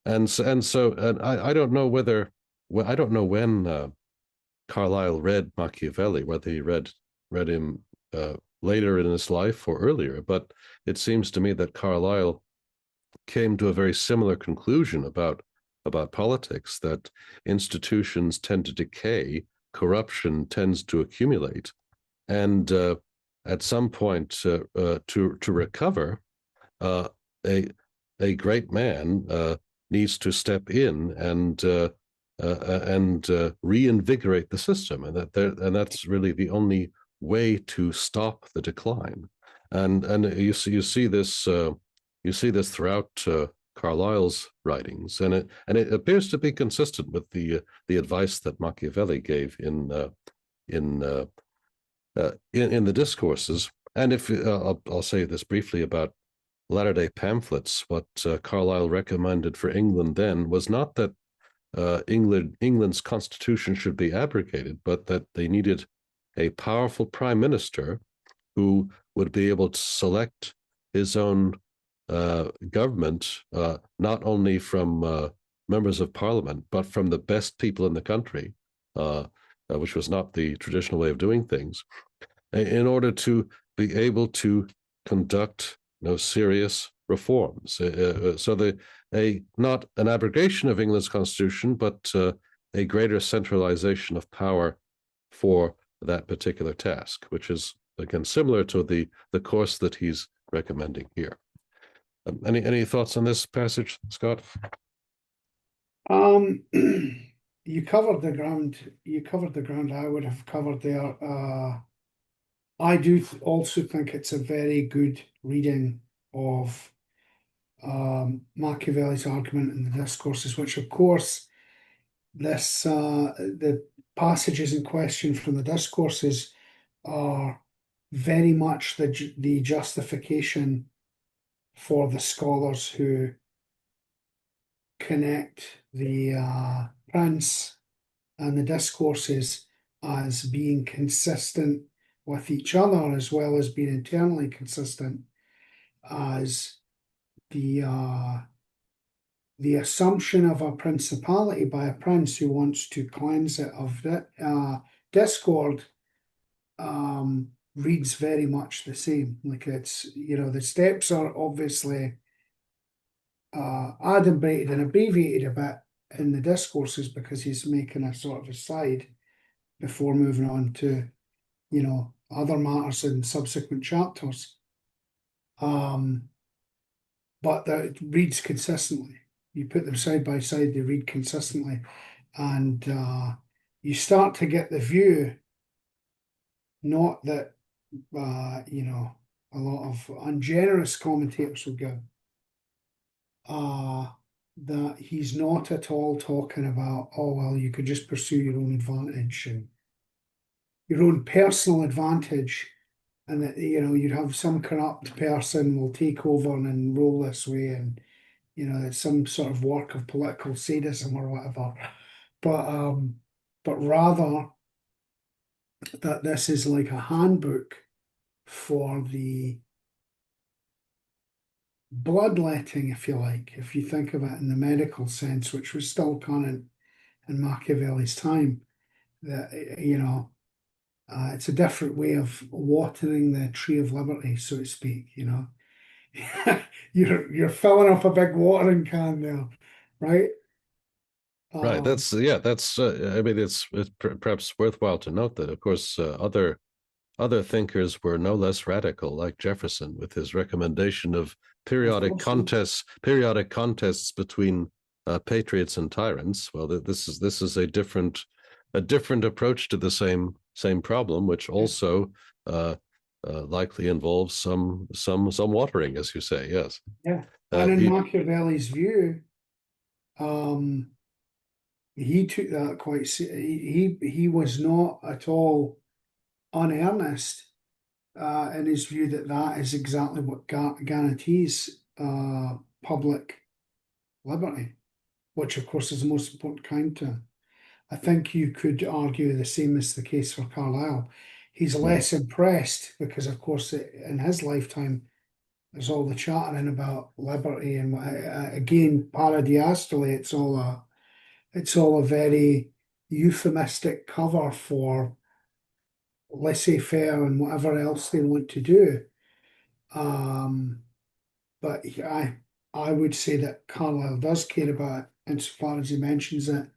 And I don't know when Carlyle read Machiavelli, whether he read him later in his life or earlier, but it seems to me that Carlyle came to a very similar conclusion about politics, that institutions tend to decay, corruption tends to accumulate, and at some point to recover, a great man needs to step in and reinvigorate the system, and that's really the only way to stop the decline. And you see this throughout Carlyle's writings, and it appears to be consistent with the advice that Machiavelli gave in the discourses. And if I'll say this briefly about latter-day pamphlets, what Carlyle recommended for England then was not that England's constitution should be abrogated, but that they needed a powerful prime minister who would be able to select his own government, not only from members of parliament, but from the best people in the country, which was not the traditional way of doing things, in order to be able to conduct serious reforms. So not an abrogation of England's constitution, but a greater centralization of power for that particular task, which is, again, similar to the course that he's recommending here. Any thoughts on this passage, Scott? You covered the ground. You covered the ground I would have covered there. I do also think it's a very good reading of Machiavelli's argument in the discourses, which, of course, the passages in question from the discourses are very much the justification for the scholars who connect the prince and the discourses as being consistent with each other, as well as being internally consistent, as the assumption of a principality by a prince who wants to cleanse it of discord reads very much the same. Like, it's, the steps are obviously adumbrated and abbreviated a bit in the discourses because he's making a sort of aside before moving on to, other matters in subsequent chapters. But that reads consistently. You put them side by side, they read consistently. And you start to get the view, not that, a lot of ungenerous commentators will give, that he's not at all talking about, oh, well, you could just pursue your own advantage and your own personal advantage, and that, you'd have some corrupt person will take over and roll this way, and, it's some sort of work of political sadism or whatever. But rather that this is like a handbook for the bloodletting, if you like, if you think of it in the medical sense, which was still current in Machiavelli's time, that, it's a different way of watering the tree of liberty, so to speak. You're filling up a big watering can there, right? Right. That's I mean, it's perhaps worthwhile to note that, of course, other thinkers were no less radical, like Jefferson, with his recommendation of periodic contests between patriots and tyrants. Well, this is a different approach to the same problem, which also likely involves some watering, as you say. Yes. Yeah. And in Machiavelli's view, he took that quite. He was not at all unearnest in his view that is exactly what guarantees public liberty, which, of course, is the most important kind to him. I think you could argue the same is the case for Carlyle. He's less impressed because, of course, in his lifetime, there's all the chattering about liberty, and again, paradiastally, it's all a very euphemistic cover for laissez-faire and whatever else they want to do. But I would say that Carlyle does care about it insofar as he mentions it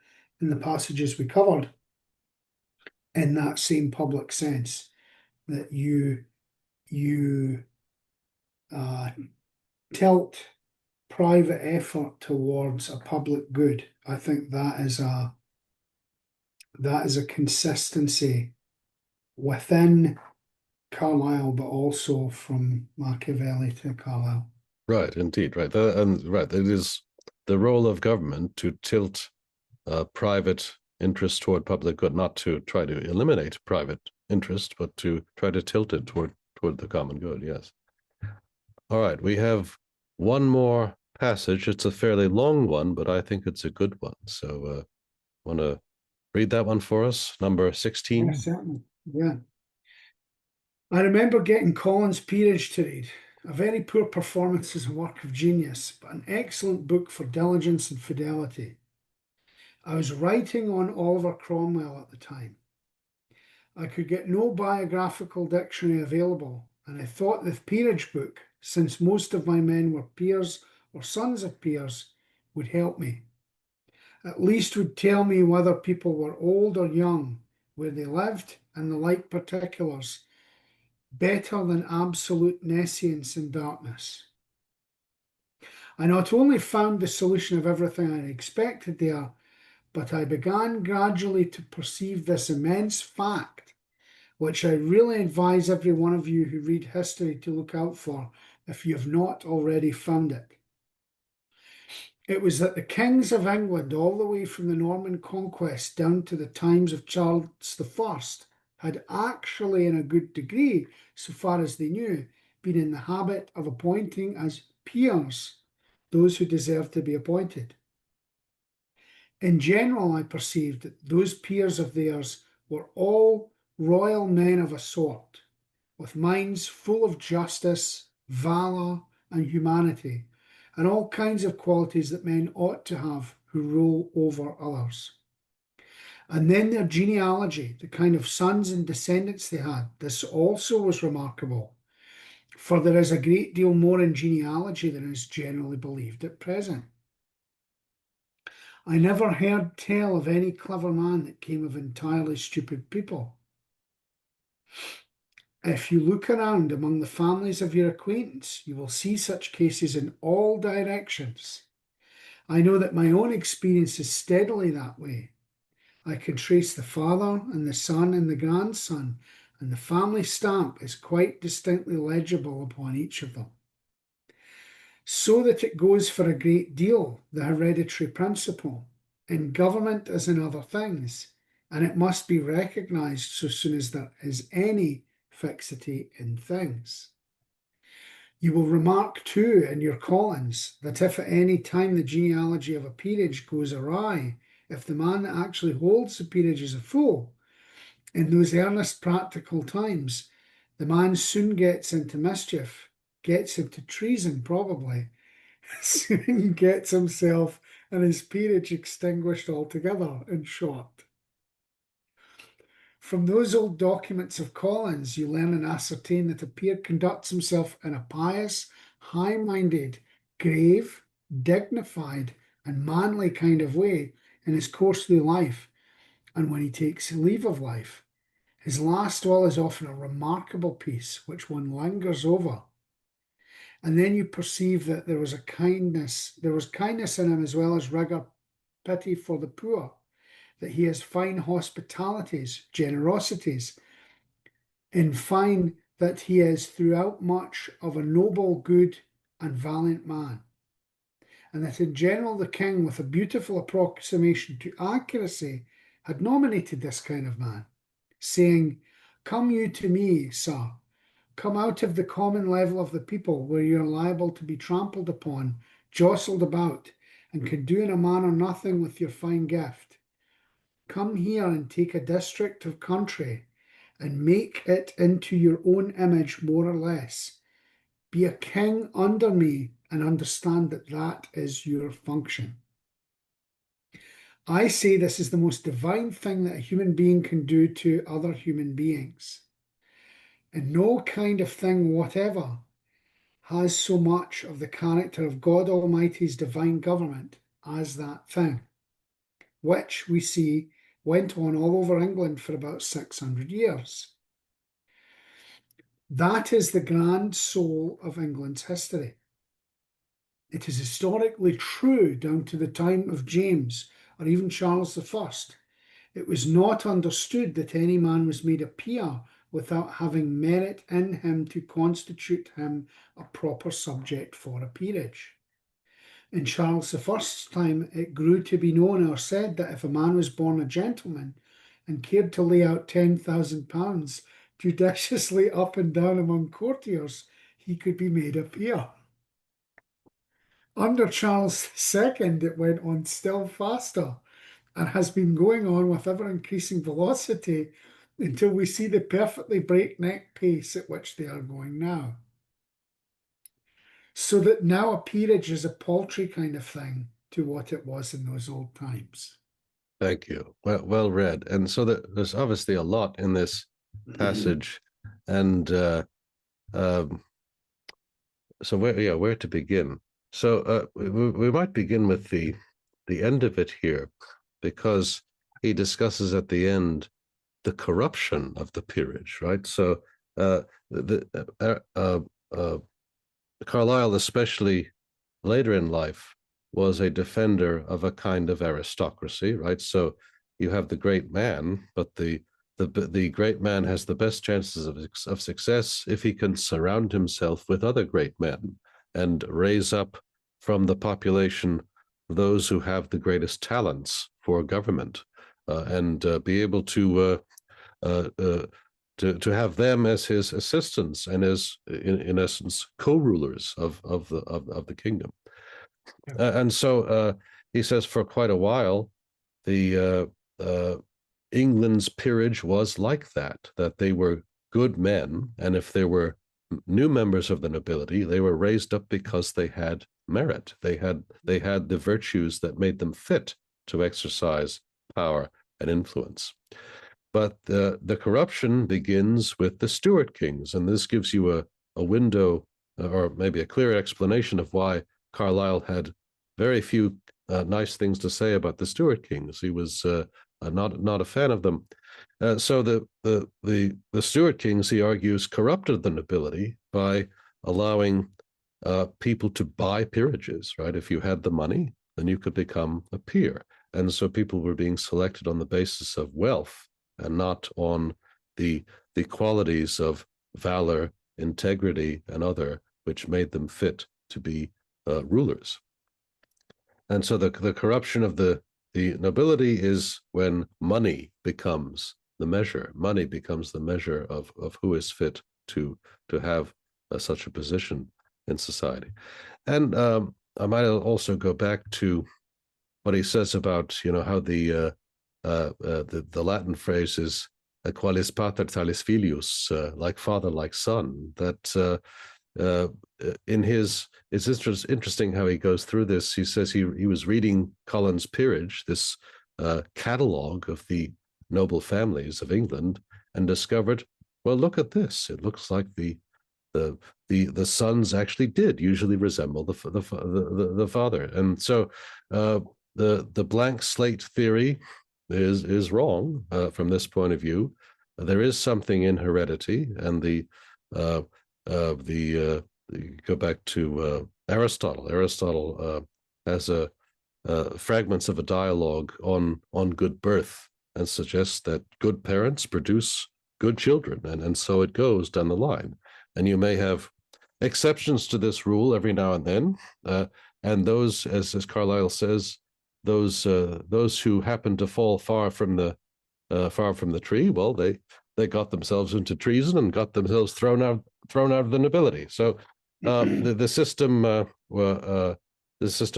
in the passages we covered, in that same public sense, that you tilt private effort towards a public good. I think that is a consistency within Carlyle, but also from Machiavelli to Carlyle. Right, indeed, right. It is the role of government to tilt private interest toward public good, not to try to eliminate private interest, but to try to tilt it toward the common good. Yes. All right, we have one more passage. It's a fairly long one, but I think it's a good one. So, want to read that one for us? Number 16. Yeah, certainly. Yeah. I remember getting Collins' Peerage to read. A very poor performance is a work of genius, but an excellent book for diligence and fidelity. I was writing on Oliver Cromwell at the time. I could get no biographical dictionary available, and I thought the peerage book, since most of my men were peers or sons of peers, would help me. At least would tell me whether people were old or young, where they lived, and the like particulars, better than absolute nescience in darkness. I not only found the solution of everything I expected there, but I began gradually to perceive this immense fact, which I really advise every one of you who read history to look out for if you have not already found it. It was that the kings of England, all the way from the Norman conquest down to the times of Charles I, had actually, in a good degree, so far as they knew, been in the habit of appointing as peers those who deserved to be appointed. In general, I perceived that those peers of theirs were all royal men of a sort, with minds full of justice, valour, and humanity, and all kinds of qualities that men ought to have who rule over others. And then their genealogy, the kind of sons and descendants they had, this also was remarkable, for there is a great deal more in genealogy than is generally believed at present. I never heard tell of any clever man that came of entirely stupid people. If you look around among the families of your acquaintance, you will see such cases in all directions. I know that my own experience is steadily that way. I can trace the father and the son and the grandson, and the family stamp is quite distinctly legible upon each of them. So that it goes for a great deal, the hereditary principle, in government as in other things, and it must be recognised so soon as there is any fixity in things. You will remark too in your callings that if at any time the genealogy of a peerage goes awry, if the man that actually holds the peerage is a fool, in those earnest practical times, the man soon gets into mischief, gets into treason probably, soon gets himself and his peerage extinguished altogether, in short. From those old documents of Collins, you learn and ascertain that a peer conducts himself in a pious, high-minded, grave, dignified, and manly kind of way in his course through life, and when he takes leave of life. His last will is often a remarkable piece which one lingers over. And then you perceive that there was kindness in him as well as rigour, pity for the poor, that he has fine hospitalities, generosities, in fine, that he is throughout much of a noble, good, and valiant man, and that in general the king, with a beautiful approximation to accuracy, had nominated this kind of man, saying, "Come you to me, sir, come out of the common level of the people, where you are liable to be trampled upon, jostled about, and can do in a manner nothing with your fine gift. Come here and take a district of country, and make it into your own image more or less. Be a king under me, and understand that that is your function." I say this is the most divine thing that a human being can do to other human beings. And no kind of thing whatever has so much of the character of God Almighty's divine government as that thing, which we see went on all over England for about 600 years. That is the grand soul of England's history. It is historically true down to the time of James or even Charles I. It was not understood that any man was made a peer without having merit in him to constitute him a proper subject for a peerage. In Charles I's time, it grew to be known or said that if a man was born a gentleman and cared to lay out £10,000 judiciously up and down among courtiers, he could be made a peer. Under Charles II, it went on still faster and has been going on with ever-increasing velocity until we see the perfectly breakneck pace at which they are going now. So that now a peerage is a paltry kind of thing to what it was in those old times. Thank you. Well read. And so there's obviously a lot in this passage, and um, so where to begin? So we might begin with the end of it here, because he discusses at the end the corruption of the peerage, right? So the Carlyle, especially later in life, was a defender of a kind of aristocracy, right? So you have the great man, but the great man has the best chances of success if he can surround himself with other great men and raise up from the population those who have the greatest talents for government, and be able uh, uh, to have them as his assistants and as in essence co-rulers of the kingdom. And so he says for quite a while the England's peerage was like that they were good men, and if there were new members of the nobility, they were raised up because they had merit. They had the virtues that made them fit to exercise power and influence. But the corruption begins with the Stuart kings, and this gives you a window, or maybe a clear explanation of why Carlyle had very few nice things to say about the Stuart kings. He was not a fan of them. So the Stuart kings, he argues, corrupted the nobility by allowing people to buy peerages. Right, if you had the money, then you could become a peer, and so people were being selected on the basis of wealth and not on the qualities of valor, integrity, and other which made them fit to be rulers. And so the corruption of the nobility is when money becomes the measure. Money becomes the measure of who is fit to have such a position in society. And I might also go back to what he says about how the Latin phrase is qualis pater talis filius, like father, like son. That in his, it's interesting how he goes through this. He says he was reading Collins's Peerage, this catalogue of the noble families of England, and discovered, well, look at this. It looks like the sons actually did usually resemble the father, and so the blank slate theory is wrong from this point of view. There is something in heredity, and uh, go back to Aristotle. Aristotle has fragments of a dialogue on good birth, and suggests that good parents produce good children, and so it goes down the line. And you may have exceptions to this rule every now and then, and those, as Carlyle says, those who happen to fall far from the tree, well, they got themselves into treason and got themselves thrown out of the nobility. So the system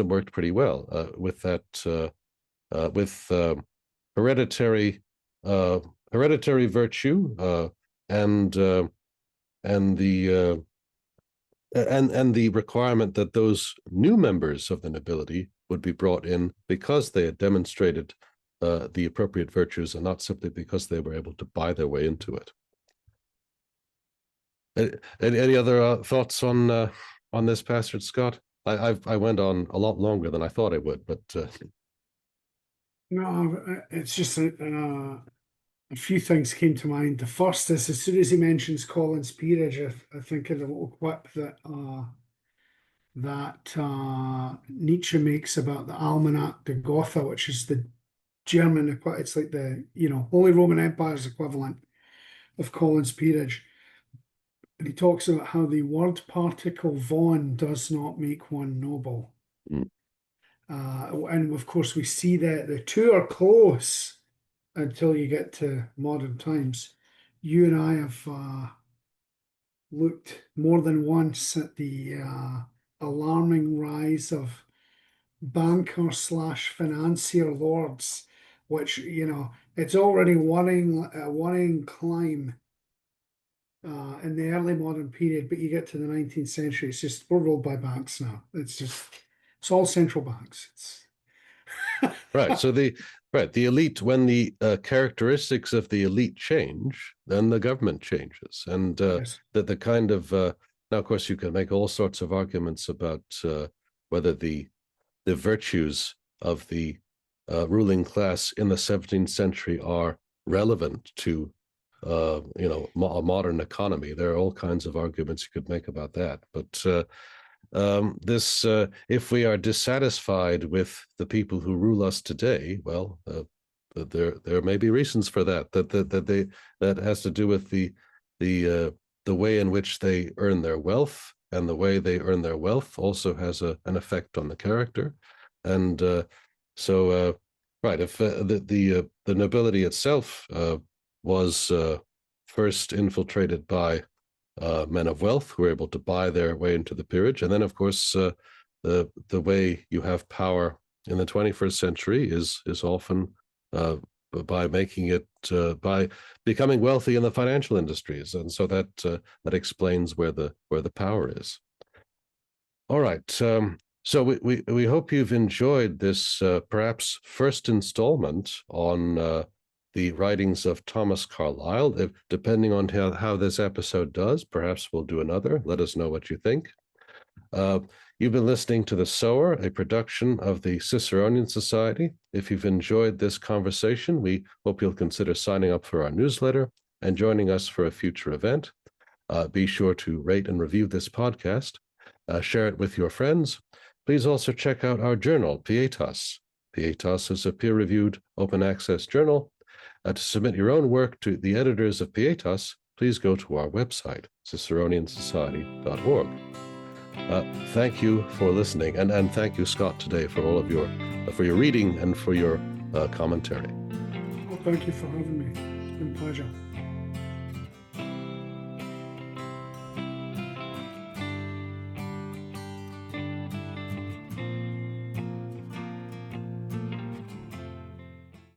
worked pretty well with that, with hereditary virtue, and the and the requirement that those new members of the nobility would be brought in because they had demonstrated the appropriate virtues, and not simply because they were able to buy their way into it. Any other thoughts on this passage, Scott? I went on a lot longer than I thought I would, but No, it's just a few things came to mind. The first is, as soon as he mentions Collins's Peerage, I think of the little quip that Nietzsche makes about the Almanac de Gotha, which is the German, it's like the Holy Roman Empire's equivalent of Collins's Peerage. And he talks about how the word particle von does not make one noble. mm. And of course, we see that the two are close until you get to modern times. You and I have looked more than once at the alarming rise of banker slash financier lords, which it's already a worrying climb in the early modern period, but you get to the 19th century, it's just, we're ruled by banks now. It's all central banks. Right. So the elite, when the characteristics of the elite change, then the government changes, and Yes. the kind of now, of course, you can make all sorts of arguments about whether the virtues of the ruling class in the 17th century are relevant to a modern economy. There are all kinds of arguments you could make about that, but if we are dissatisfied with the people who rule us today, well, there may be reasons for that. That has to do with the way in which they earn their wealth, and the way they earn their wealth also has an effect on the character. And right, if the nobility itself was first infiltrated by men of wealth who were able to buy their way into the peerage. And then, of course, the way you have power in the 21st century is often by making it by becoming wealthy in the financial industries, and so that explains where the power is. All right. So we hope you've enjoyed this perhaps first installment on the writings of Thomas Carlyle. Depending on how this episode does, perhaps we'll do another. Let us know what you think. You've been listening to The Sower, a production of the Ciceronian Society. If you've enjoyed this conversation, we hope you'll consider signing up for our newsletter and joining us for a future event. Be sure to rate and review this podcast. Share it with your friends. Please also check out our journal, Pietas. Pietas is a peer-reviewed open access journal. To submit your own work to the editors of Pietas, please go to our website, ciceroniansociety.org. Thank you for listening, and thank you, Scott, today for all of your reading and for your commentary. Well, thank you for having me. It's been a pleasure.